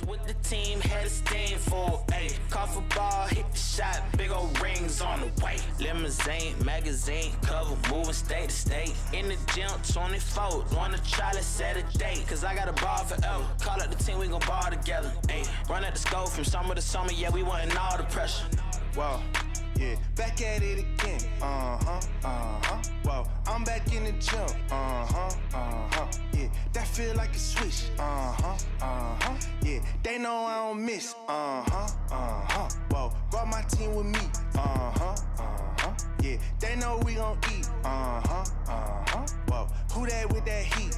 Speaker 5: With the team, had a stand for a coffee ball, hit the shot, big old rings on the way. Limousine, magazine, cover, moving state to state. In the gym, 24, wanna try, let's set a date. Cause I got a ball forever. Call up the team, we gon' ball together. Ay, run at the scope from summer to summer, yeah, we wantin' all the pressure.
Speaker 6: Whoa, yeah, back at it again. Whoa, I'm back in the gym. Yeah, that feel like a switch. Yeah, they know I don't miss. Whoa, brought my team with me. Yeah, they know we gon' eat. Whoa, who that with that heat?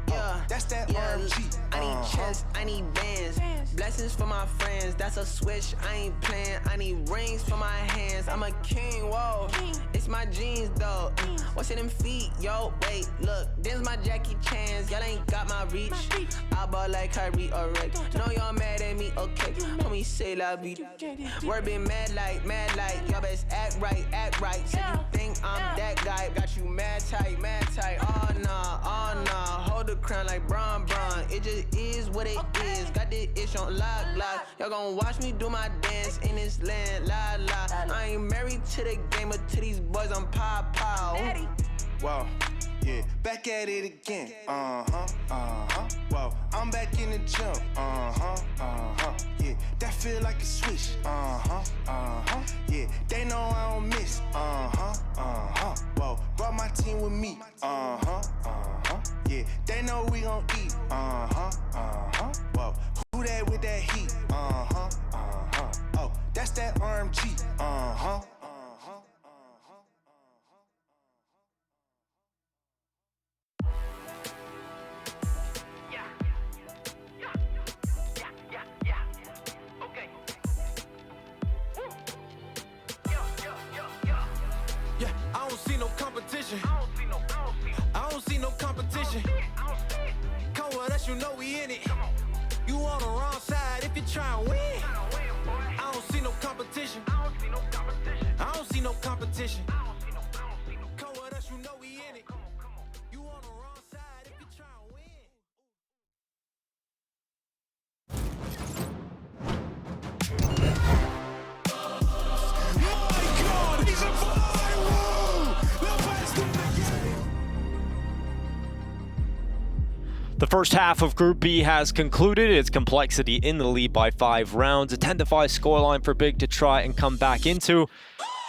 Speaker 5: Yeah,
Speaker 6: that's that RMG.
Speaker 5: I need chest, I need bands. Blessings for my friends, that's a switch, I ain't playing. I need rings for my hands, I'm a king, whoa. It's my jeans though, what's in them feet, yo? Wait, look, this my Jackie Chan's, y'all ain't got my reach. I ball like Kyrie already, know y'all mad at me, okay. Homie say la vida, word been mad like, y'all best act right. Say you think I'm that guy, got you mad tight, oh nah, hold the crown like Bron, it just is what it is, got this ish on lock, y'all gon' watch me do my dance in this land, la. I ain't married to the game, but to these boys I'm pow.
Speaker 6: Whoa, yeah, back at it again. Whoa, I'm back in the gym. Yeah, that feel like a switch. Yeah, they know I don't miss. Whoa, brought my team with me. Yeah, they know we gon' eat. Whoa, who that with that heat? Oh, that's that RMG. see no competition. I don't see no competition. Come with us, you know we in it. You on the wrong side if you try and win. I don't see no competition. I don't see no competition. Come with us, you know we in it. You on the wrong side if you try and win. My God, he's a firework! The best in the game.
Speaker 2: The first half of Group B has concluded. It's Complexity in the lead by 5 rounds. A 10-5 scoreline for Big to try and come back into.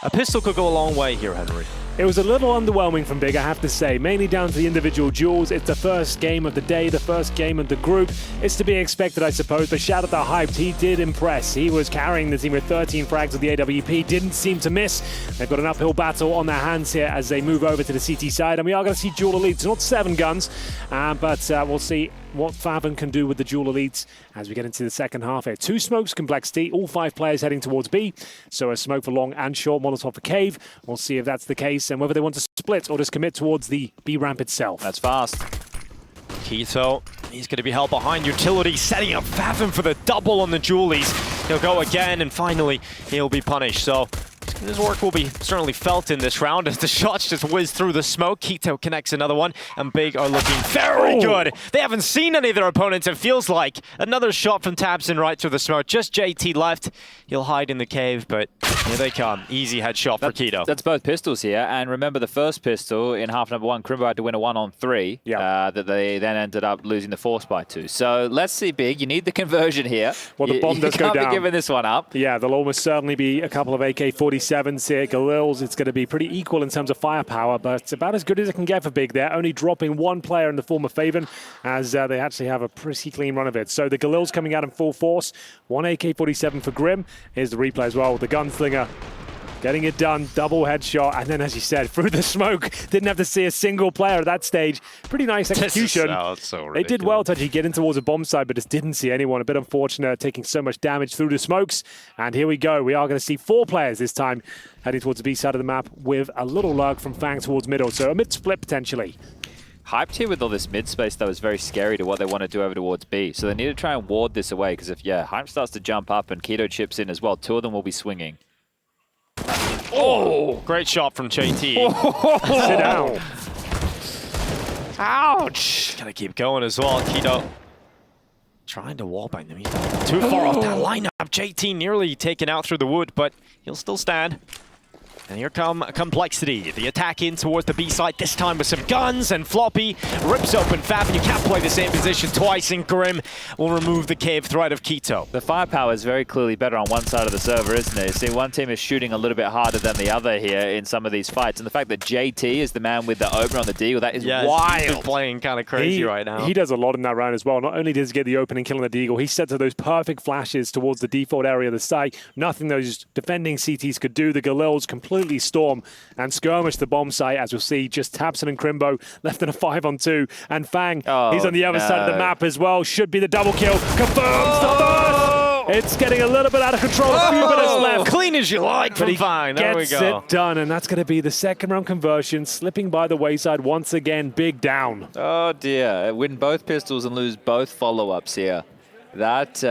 Speaker 2: A pistol could go a long way here, Henry.
Speaker 1: It was a little underwhelming from Big, I have to say, mainly down to the individual duels. It's the first game of the day, the first game of the group. It's to be expected, I suppose, but shout out to Hyped. He did impress. He was carrying the team with 13 frags with the AWP, didn't seem to miss. They've got an uphill battle on their hands here as they move over to the CT side, and we are going to see dual elites. Not 7 guns, but we'll see what FaNg can do with the dual elites as we get into the second half here. 2 smokes, Complexity, all 5 players heading towards B. So a smoke for long and short, Molotov for cave. We'll see if that's the case and whether they want to split or just commit towards the B ramp itself.
Speaker 3: That's fast.
Speaker 2: Keto, he's going to be held behind utility, setting up FaNg for the double on the Julies. He'll go again, and finally, he'll be punished. So his work will be certainly felt in this round as the shots just whiz through the smoke. Keto connects another one, and Big are looking very good. They haven't seen any of their opponents, it feels like. Another shot from Tabson right through the smoke. Just JT left. He'll hide in the cave, but here they come. Easy headshot for Keto.
Speaker 3: That's both pistols here, and remember the first pistol in half number 1, Crimbo had to win a 1-on-3, that they then ended up losing the force by 2. So let's see, Big, you need the conversion here.
Speaker 1: Well, the bomb does go down.
Speaker 3: You can't be giving this one up.
Speaker 1: Yeah, there'll almost certainly be a couple of AK-47s here. Galils, it's going to be pretty equal in terms of firepower, but about as good as it can get for Big. They're only dropping 1 player in the form of FaNg, as they actually have a pretty clean run of it. So the Galils coming out in full force. 1 AK-47 for Grim. Here's the replay as well. The gunslinger getting it done, double headshot, and then, as you said, through the smoke. Didn't have to see a single player at that stage. Pretty nice execution. They did well to actually get in towards a bomb site, but just didn't see anyone. A bit unfortunate, taking so much damage through the smokes. And here we go. We are going to see 4 players this time heading towards the B side of the map with a little lurk from FaNg towards middle. So a mid-split potentially.
Speaker 3: Hyped here with all this mid space that was very scary to what they want to do over towards B. So they need to try and ward this away, because if, Hype starts to jump up and Keto chips in as well, 2 of them will be swinging.
Speaker 2: Oh, great shot from JT.
Speaker 1: Sit down.
Speaker 2: Ouch. Gotta keep going as well. Keto trying to wallbang them. He's too far off that lineup. JT nearly taken out through the wood, but he'll still stand. And here come Complexity. The attack in towards the B side, this time with some guns, and Floppy rips open FaNg, and you can't play the same position twice, and Grim will remove the cave threat of Keto.
Speaker 3: The firepower is very clearly better on one side of the server, isn't it? See, one team is shooting a little bit harder than the other here in some of these fights, and the fact that JT is the man with the opener on the deagle, that is wild.
Speaker 2: He's playing kind of crazy right now.
Speaker 1: He does a lot in that round as well. Not only does he get the opening kill on the deagle, he sets those perfect flashes towards the default area of the site. Nothing those defending CTs could do. The Galils completely storm and skirmish the bomb site, as we'll see. Just Tabson and Crimbo left in a 5-on-2, and FaNg, he's on the other side of the map as well. Should be the double kill. Confirms the first! It's getting a little bit out of control. A few minutes left.
Speaker 2: Clean as you like from FaNg. There we go.
Speaker 1: Gets it done, and that's going to be the second round conversion, slipping by the wayside once again. Big down.
Speaker 3: Oh dear, win both pistols and lose both follow-ups here. That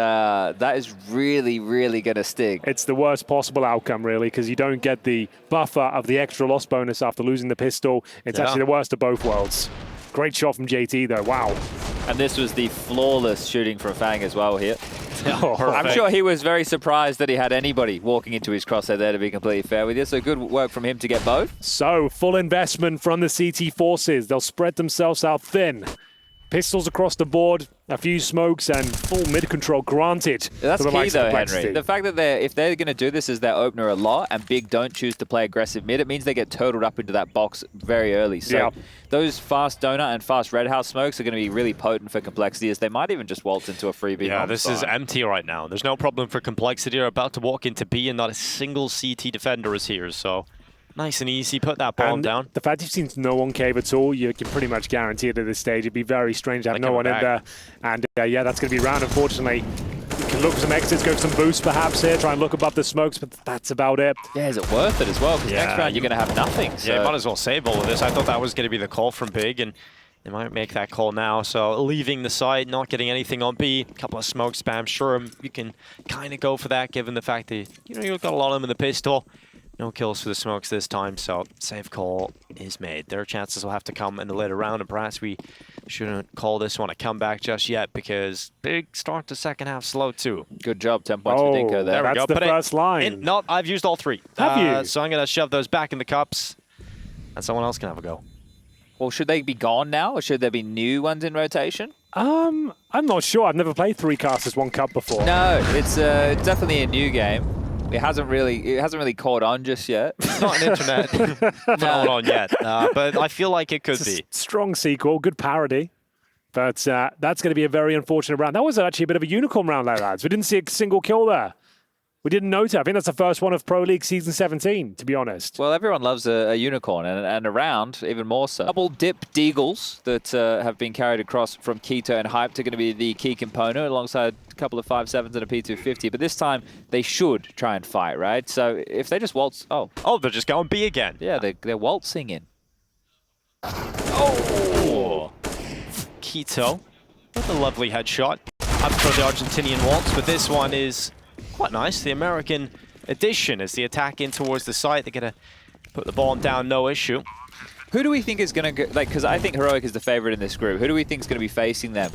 Speaker 3: is really, really going to sting.
Speaker 1: It's the worst possible outcome, really, because you don't get the buffer of the extra loss bonus after losing the pistol. It's actually the worst of both worlds. Great shot from JT, though. Wow.
Speaker 3: And this was the flawless shooting from FaNg as well here.
Speaker 1: Oh,
Speaker 3: I'm sure he was very surprised that he had anybody walking into his crosshair there, to be completely fair with you. So good work from him to get both.
Speaker 1: So full investment from the CT forces. They'll spread themselves out thin. Pistols across the board, a few smokes, and full mid-control granted.
Speaker 3: That's key, though, Henry. The fact that if they're going to do this as their opener a lot, and Big don't choose to play aggressive mid, it means they get totaled up into that box very early. So those fast donut and fast red house smokes are going to be really potent for Complexity, as they might even just waltz into a freebie.
Speaker 2: Yeah, this is empty right now. There's no problem for Complexity. They're about to walk into B, and not a single CT defender is here, so nice and easy. Put that bomb down. The
Speaker 1: fact you've seen no one cave at all, you can pretty much guarantee it at this stage. It'd be very strange to have no one in there. And yeah, that's going to be round, unfortunately. and look for some exits, go for some boosts perhaps here, try and look above the smokes, but that's about it.
Speaker 3: Yeah, is it worth it as well? Because next round you're going to have nothing. So.
Speaker 2: Yeah, might as well save all of this. I thought that was going to be the call from Big, and they might make that call now. So leaving the site, not getting anything on B, a couple of smoke spams. Sure, you can kind of go for that given the fact that, you know, you've got a lot of them in the pistol. No kills for the smokes this time, so save call is made. Their chances will have to come in the later round, and perhaps we shouldn't call this one a comeback just yet because Big start the second half slow too.
Speaker 3: Good job, 10 points for Dinko there.
Speaker 1: That's the first line.
Speaker 2: No, I've used all three.
Speaker 1: Have you?
Speaker 2: So I'm going to shove those back in the cups, and someone else can have a go.
Speaker 3: Well, should they be gone now, or should there be new ones in rotation?
Speaker 1: I'm not sure. I've never played 3 casters 1 cup before.
Speaker 3: No, it's definitely a new game. It hasn't really caught on just yet.
Speaker 2: It's not an internet phenomenon yet, but I feel like it could be.
Speaker 1: Strong sequel, good parody. But that's going to be a very unfortunate round. That was actually a bit of a unicorn round, lads. We didn't see a single kill there. We didn't notice. I think that's the first one of Pro League Season 17, to be honest.
Speaker 3: Well, everyone loves a unicorn, and a round even more so. Double dip deagles that have been carried across from Keto and Hyped are going to be the key component, alongside a couple of 5.7s and a P250. But this time, they should try and fight, right? So if they just waltz... Oh,
Speaker 2: they're just going B again.
Speaker 3: Yeah, they're waltzing in.
Speaker 2: Oh! Keto with a lovely headshot. Up for the Argentinian waltz, but this one is... quite nice. The American edition as the attack in towards the site. They're going to put the bomb down, no issue.
Speaker 3: Who do we think is going to go, like, because I think Heroic is the favorite in this group. Who do we think is going to be facing them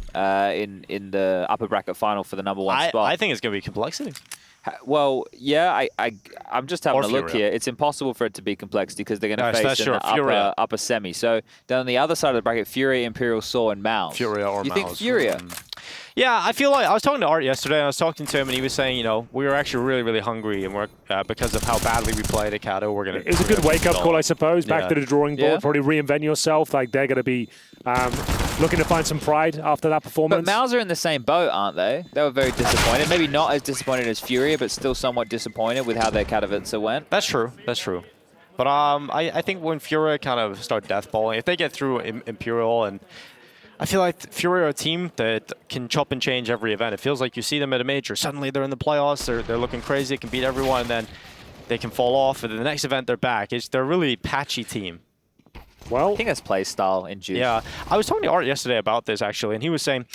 Speaker 3: in the upper bracket final for the #1 spot?
Speaker 2: I think it's going to be Complexity.
Speaker 3: Well, yeah, I'm just having a look
Speaker 2: Furia.
Speaker 3: here. It's impossible for it to be Complexity because they're going to face
Speaker 2: sure.
Speaker 3: the upper semi. So down on the other side of the bracket, Furia, Imperial Saw, and Mouse.
Speaker 2: Furia or
Speaker 3: You
Speaker 2: Mouse.
Speaker 3: think Furia?
Speaker 2: Yeah, I feel like I was talking to Art yesterday, and I was talking to him, and he was saying, you know, we were actually really, really hungry, and we're because of how badly we played at Kato, we're going to...
Speaker 1: It's a good wake-up call, I suppose. Back to the drawing board, probably reinvent yourself. Like, they're going to be looking to find some pride after that performance.
Speaker 3: But Mouse are in the same boat, aren't they? They were very disappointed. Maybe not as disappointed as Furia, but still somewhat disappointed with how their Katowice went.
Speaker 2: That's true. That's true. But I think when Furia kind of start deathballing, if they get through Imperial, and I feel like Furia are a team that can chop and change every event. It feels like you see them at a major. Suddenly they're in the playoffs, they're looking crazy, they can beat everyone, and then they can fall off, and then the next event they're back. They're a really patchy team.
Speaker 1: Well,
Speaker 3: I think that's play style in Juice.
Speaker 2: Yeah, I was talking to Art yesterday about this, actually, and he was saying,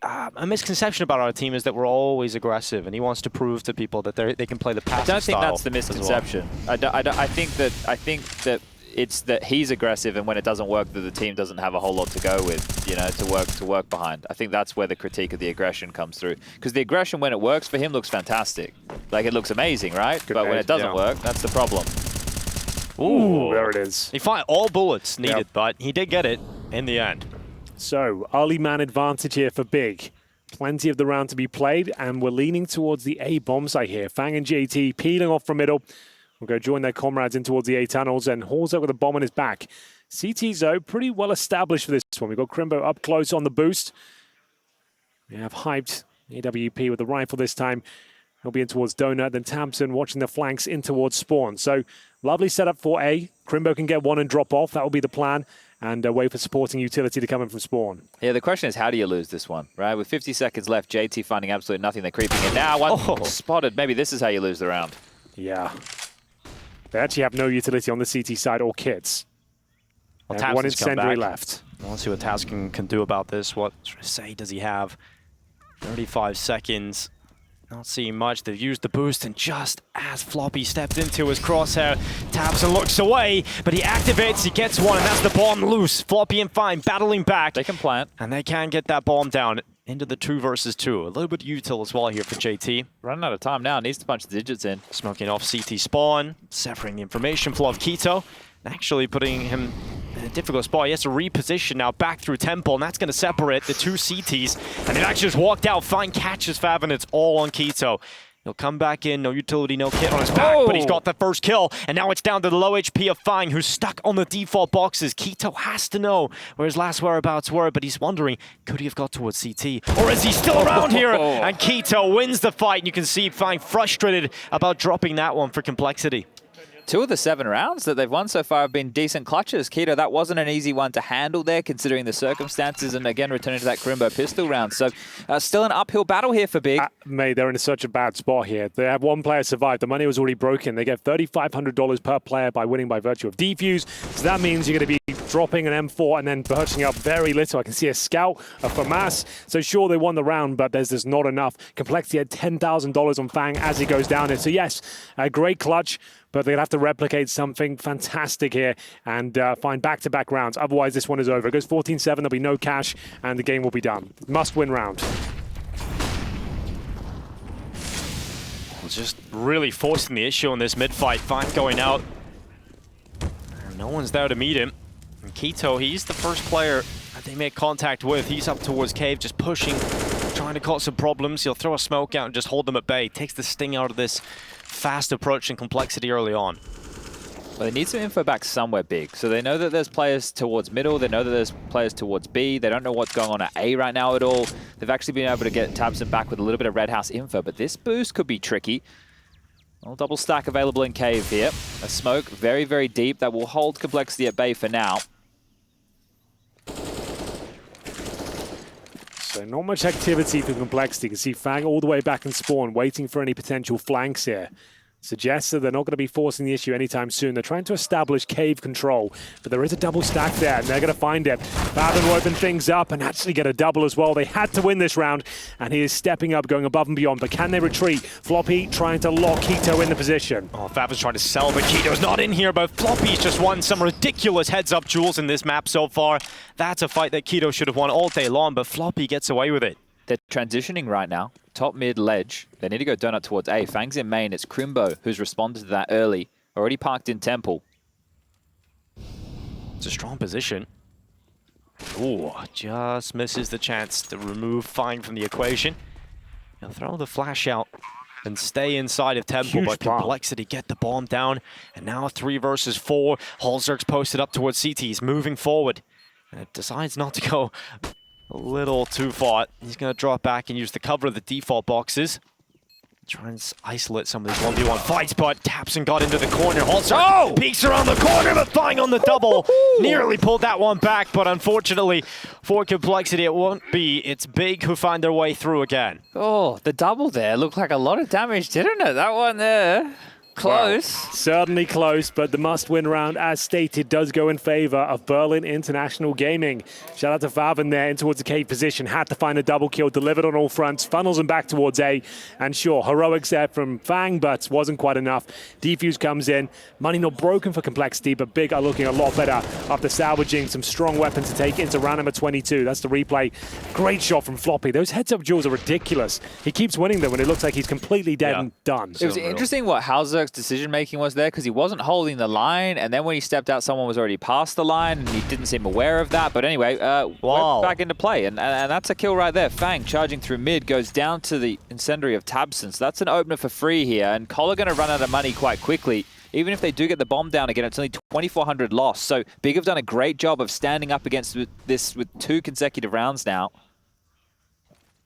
Speaker 2: a misconception about our team is that we're always aggressive, and he wants to prove to people that they can play the passive style.
Speaker 3: I don't think that's the misconception. Well. I think that it's that he's aggressive, and when it doesn't work, that the team doesn't have a whole lot to go with, you know, to work behind. I think that's where the critique of the aggression comes through, because the aggression, when it works for him, looks fantastic. Like, it looks amazing, right? But when it doesn't work, that's the problem.
Speaker 1: Ooh, there it is.
Speaker 2: He fired all bullets needed, but he did get it in the end.
Speaker 1: So, early man advantage here for Big. Plenty of the round to be played, and we're leaning towards the A bomb site here. FaNg and JT peeling off from middle. Will go join their comrades in towards the A tunnels, and Hall's out with a bomb on his back. CT, though, pretty well established for this one. We've got Crimbo up close on the boost. We have Hyped AWP with the rifle this time. He'll be in towards Donut, then Tamsin watching the flanks in towards Spawn. So, lovely setup for A. Crimbo can get one and drop off. That will be the plan. And wait for supporting utility to come in from Spawn.
Speaker 3: Yeah, the question is, how do you lose this one, right? With 50 seconds left, JT finding absolutely nothing. They're creeping in now. One spotted. Maybe this is how you lose the round.
Speaker 1: Yeah. They actually have no utility on the CT side or kits.
Speaker 2: Well,
Speaker 1: one incendiary left.
Speaker 2: Let's see what Taskin can do about this. What say does he have? 35 seconds. Not seeing much. They've used the boost, and just as Floppy stepped into his crosshair, taps and looks away, but he activates, he gets one, and that's the bomb loose. Floppy and FaNg battling back.
Speaker 3: They can plant.
Speaker 2: And they can get that bomb down into the 2 versus 2. A little bit util as well here for JT.
Speaker 3: Running out of time now. Needs to punch the digits in.
Speaker 2: Smoking off CT spawn, severing the information flow of Keto, and actually putting him in a difficult spot. He has to reposition now back through Temple, and that's going to separate the 2 CTs. And they've actually just walked out. FaNg catches Fav, and it's all on Keto. He'll come back in, no utility, no kit on his back, but he's got the first kill. And now it's down to the low HP of FaNg, who's stuck on the default boxes. Keto has to know where his last whereabouts were, but he's wondering, could he have got towards CT? Or is he still around here? And Keto wins the fight, and you can see FaNg frustrated about dropping that one for Complexity.
Speaker 3: 2 of the 7 rounds that they've won so far have been decent clutches. Keto, that wasn't an easy one to handle there, considering the circumstances, and again, returning to that Crimbo pistol round. So still an uphill battle here for Big.
Speaker 1: Mate, they're in such a bad spot here. They have one player survive. The money was already broken. They get $3,500 per player by winning by virtue of defuse. So that means you're going to be dropping an M4 and then purchasing up very little. I can see a scout, a FAMAS. So sure, they won the round, but there's just not enough. Complexity had $10,000 on FaNg as he goes down there. So yes, a great clutch, but they'd have to replicate something fantastic here and find back-to-back rounds. Otherwise, this one is over. It goes 14-7, there'll be no cash, and the game will be done. Must-win round.
Speaker 2: Just really forcing the issue on this mid-fight. FaNg going out. No one's there to meet him. And Keto, he's the first player that they make contact with. He's up towards Cave, just pushing, trying to cause some problems. He'll throw a smoke out and just hold them at bay. Takes the sting out of this fast approach and complexity early on.
Speaker 3: Well, they need some info back somewhere big. So they know that there's players towards middle. They know that there's players towards B. They don't know what's going on at A right now at all. They've actually been able to get Tabson back with a little bit of Red House info, but this boost could be tricky. Well, double stack available in Cave here. A smoke very, very deep that will hold complexity at bay for now.
Speaker 1: So not much activity for complexity. You can see FaNg all the way back in spawn, waiting for any potential flanks here. Suggests that they're not going to be forcing the issue anytime soon. They're trying to establish cave control, but there is a double stack there, and they're going to find it. FaVn will open things up and actually get a double as well. They had to win this round, and he is stepping up, going above and beyond. But can they retreat? Floppy trying to lock Keto in the position.
Speaker 2: Oh, FaVn's trying to sell, but Keto's not in here, but Floppy's just won some ridiculous heads-up duels in this map so far. That's a fight that Keto should have won all day long, but Floppy gets away with it.
Speaker 3: They're transitioning right now. Top mid ledge. They need to go donut towards A. FaNg's in main. It's Crimbo who's responded to that early. Already parked in Temple.
Speaker 2: It's a strong position. Ooh, just misses the chance to remove FaNg from the equation. He'll throw the flash out and stay inside of Temple,
Speaker 1: Huge
Speaker 2: but
Speaker 1: bomb.
Speaker 2: Complexity get the bomb down. And now 3 versus 4. Holzerk's posted up towards CT. He's moving forward. And it decides not to go a little too far. He's going to drop back and use the cover of the default boxes. Try and isolate some of these 1v1 fights, but Tapson got into the corner. Holzerk peeks around the corner, but FaNg on the double. Nearly pulled that one back, but unfortunately for Complexity, it won't be. It's Big who find their way through again.
Speaker 3: Oh, the double there looked like a lot of damage, didn't it? That one there. Close.
Speaker 1: Well, certainly close, but the must-win round, as stated, does go in favor of Berlin International Gaming. Shout out to FaVn there in towards the cave position. Had to find a double kill, delivered on all fronts, funnels him back towards A. And sure, heroics there from FaNg, but wasn't quite enough. Defuse comes in. Money not broken for Complexity, but Big are looking a lot better after salvaging some strong weapons to take into round number 22. That's the replay. Great shot from Floppy. Those heads-up duels are ridiculous. He keeps winning them when it looks like he's completely dead and done.
Speaker 3: It was interesting what Holzerk's decision-making was there, because he wasn't holding the line, and then when he stepped out, someone was already past the line, and he didn't seem aware of that. But anyway, went back into play, and that's a kill right there. FaNg charging through mid, goes down to the incendiary of Tabson. So that's an opener for free here, and Cole are going to run out of money quite quickly. Even if they do get the bomb down again, it's only 2,400 lost. So Big have done a great job of standing up against this with 2 consecutive rounds now.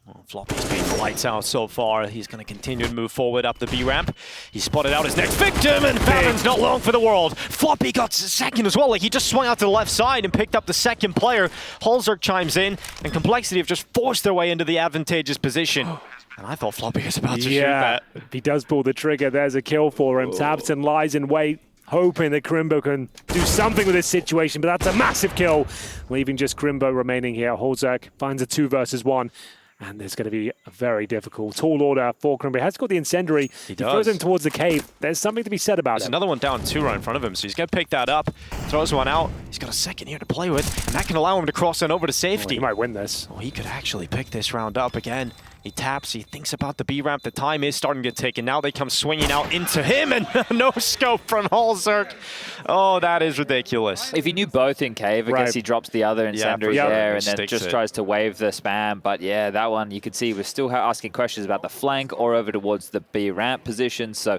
Speaker 2: Well, Floppy's been lights out so far. He's going to continue to move forward up the B ramp. He spotted out his next victim, and FaVn's not long for the world. Floppy got second as well. Like, he just swung out to the left side and picked up the second player. Holzerk chimes in, and Complexity have just forced their way into the advantageous position. And I thought Floppy was about to shoot that.
Speaker 1: If he does pull the trigger, there's a kill for him. Tabson lies in wait, hoping that Crimbo can do something with this situation, but that's a massive kill, leaving just Crimbo remaining here. Holzerk finds a 2 versus 1. And there's going to be a very difficult tall order for Crimbo. He has got the incendiary. He throws him towards the cave. There's something to be said about it.
Speaker 2: There's another one down 2 right in front of him, so he's going to pick that up, throws one out. He's got a second here to play with, and that can allow him to cross on over to safety.
Speaker 1: He might win this.
Speaker 2: Oh, he could actually pick this round up again. He taps, he thinks about the B ramp. The time is starting to tick, and now they come swinging out into him, and no scope from Holzerk. Oh, that is ridiculous.
Speaker 3: If he knew both in cave, I guess he drops the other incendiary there and then just tries to wave the spam. But yeah, that one, you could see we're still asking questions about the flank or over towards the B ramp position. So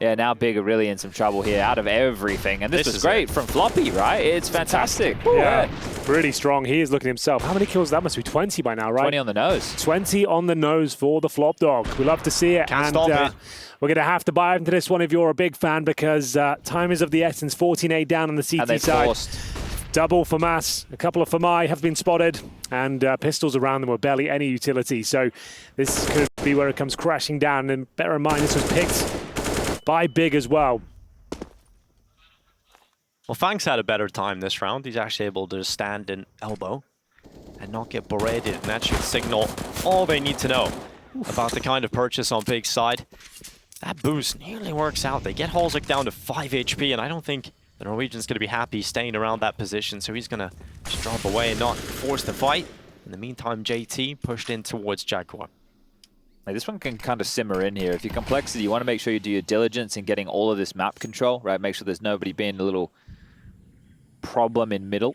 Speaker 3: Yeah, now Big are really in some trouble here, out of everything. And this was great from Floppy, right? It's fantastic.
Speaker 1: Yeah, really strong. He is looking at himself. How many kills? That must be 20 by now, right?
Speaker 3: 20 on the nose.
Speaker 1: 20 on the nose for the Flop Dog. We love to see it.
Speaker 2: Can't stop it.
Speaker 1: We're going to have to buy into this one if you're a big fan, because time is of the essence. 14-8 down on the CT
Speaker 3: And they
Speaker 1: side.
Speaker 3: forced.
Speaker 1: Double for Mass. A couple of FaMai have been spotted, and pistols around them were barely any utility. So this could be where it comes crashing down. And bear in mind, this was picked by Big as well.
Speaker 2: Well, FaNg's had a better time this round. He's actually able to stand in elbow and not get berated, and that should signal all they need to know about the kind of purchase on Big's side. That boost nearly works out. They get Halsek down to 5 HP, and I don't think the Norwegian's going to be happy staying around that position, so he's going to just drop away and not force the fight. In the meantime, JT pushed in towards Jaguar.
Speaker 3: Like, this one can kind of simmer in here. If you're Complexity, you want to make sure you do your diligence in getting all of this map control, right? Make sure there's nobody being a little problem in middle.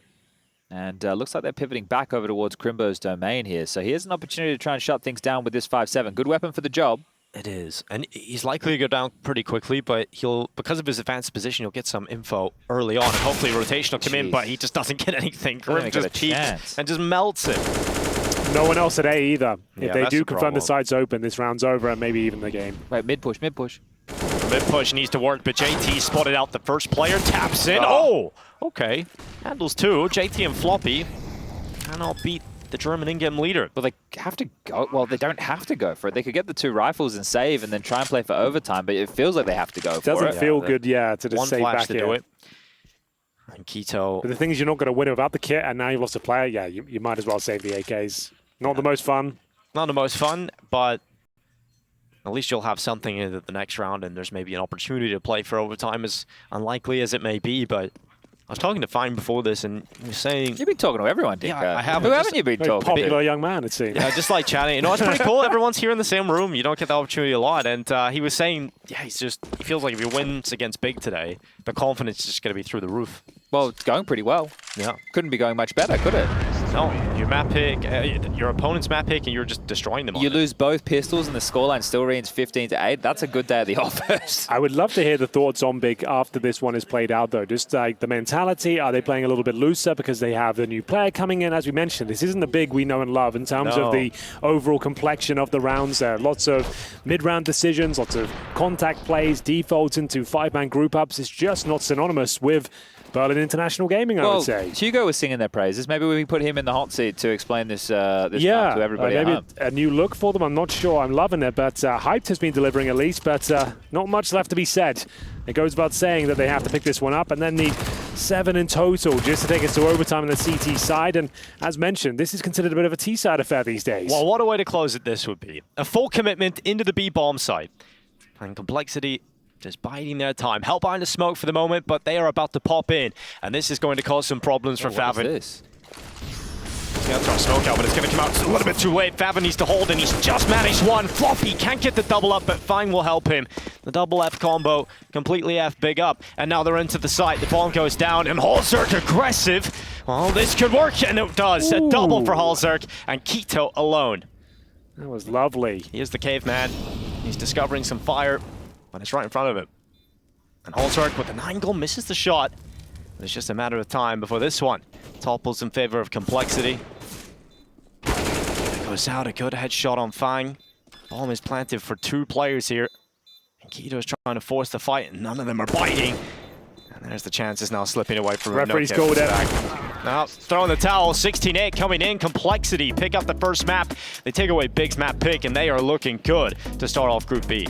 Speaker 3: And looks like they're pivoting back over towards Crimbo's domain here. So he has an opportunity to try and shut things down with this 5-7. Good weapon for the job.
Speaker 2: It is, and he's likely to go down pretty quickly, but he'll, because of his advanced position, he'll get some info early on, and hopefully rotation will come in, but he just doesn't get anything. Grim just peeks and just melts it.
Speaker 1: No one else at A either.
Speaker 2: Yeah,
Speaker 1: if they do confirm the side's open, this round's over and maybe even the game.
Speaker 3: Right, mid push, mid push.
Speaker 2: Mid push needs to work, but JT spotted out the first player, taps in. Oh, okay. Handles two. JT and Floppy cannot beat the German in-game leader.
Speaker 3: Well, they have to go. Well, they don't have to go for it. They could get the 2 rifles and save and then try and play for overtime, but it feels like they have to go for it.
Speaker 1: Doesn't feel good, yeah, to just
Speaker 2: one
Speaker 1: save
Speaker 2: flash
Speaker 1: back
Speaker 2: to
Speaker 1: here.
Speaker 2: do it. And Keto.
Speaker 1: But the thing is, you're not going to win it without the kit, and now you've lost a player. Yeah, you might as well save the AKs. Not the most fun.
Speaker 2: Not the most fun, but at least you'll have something in the next round, and there's maybe an opportunity to play for overtime, as unlikely as it may be. But I was talking to FaNg before this, and he was saying...
Speaker 3: You've been talking to everyone, Dick.
Speaker 2: Yeah, I have.
Speaker 3: Who haven't you been
Speaker 1: Very
Speaker 3: talking
Speaker 1: popular
Speaker 3: to?
Speaker 1: young man, it seems.
Speaker 2: Yeah, just like chatting. You know, it's pretty cool. Everyone's here in the same room. You don't get the opportunity a lot. And he was saying, yeah, he feels like if he wins against Big today, the confidence is just going to be through the roof.
Speaker 3: Well, it's going pretty well.
Speaker 2: Yeah.
Speaker 3: Couldn't be going much better, could it?
Speaker 2: No, your map pick, your opponent's map pick, and you're just destroying them.
Speaker 3: You lose both pistols and the scoreline still reads 15-8. That's a good day at the office.
Speaker 1: I would love to hear the thoughts on Big after this one is played out, though. Just like the mentality, are they playing a little bit looser because they have a new player coming in? As we mentioned, this isn't the Big we know and love in terms of the overall complexion of the rounds. There are lots of mid-round decisions, lots of contact plays, defaults into 5-man group ups. It's just not synonymous with Berlin International Gaming, I would say.
Speaker 3: Hugo was singing their praises. Maybe we put him in the hot seat to explain this map to everybody at
Speaker 1: maybe
Speaker 3: home.
Speaker 1: a new look for them. I'm not sure. I'm loving it, but Hyped has been delivering at least, but not much left to be said. It goes without saying that they have to pick this one up and then need 7 in total just to take us to overtime on the CT side. And as mentioned, this is considered a bit of a T-side affair these days.
Speaker 2: Well, what a way to close it this would be. A full commitment into the B-bomb site. And Complexity just biding their time. Hell behind the smoke for the moment, but they are about to pop in. And this is going to cause some problems for FaVng.
Speaker 3: What is this?
Speaker 2: He's going to throw smoke out, but it's going to come out a little bit too late. FaVng needs to hold, and he's just managed one. Floppy can't get the double up, but FaNg will help him. The double F combo completely F Big up. And now they're into the site. The bomb goes down, and Halsek aggressive. Well, this could work, and it does. A double for Halsek, and Keto alone.
Speaker 1: That was lovely.
Speaker 2: He is the caveman. He's discovering some fire, but it's right in front of him. And Halsek with the 9-goal misses the shot. But it's just a matter of time before this one topples in favor of Complexity. It goes out, a good headshot on FaNg. Bomb is planted for 2 players here. And Keto's trying to force the fight, and none of them are biting. And there's the chances now slipping away from him.
Speaker 1: Referee's called it.
Speaker 2: Now, throwing the towel, 16-8 coming in. Complexity pick up the first map. They take away Big's map pick, and they are looking good to start off Group B.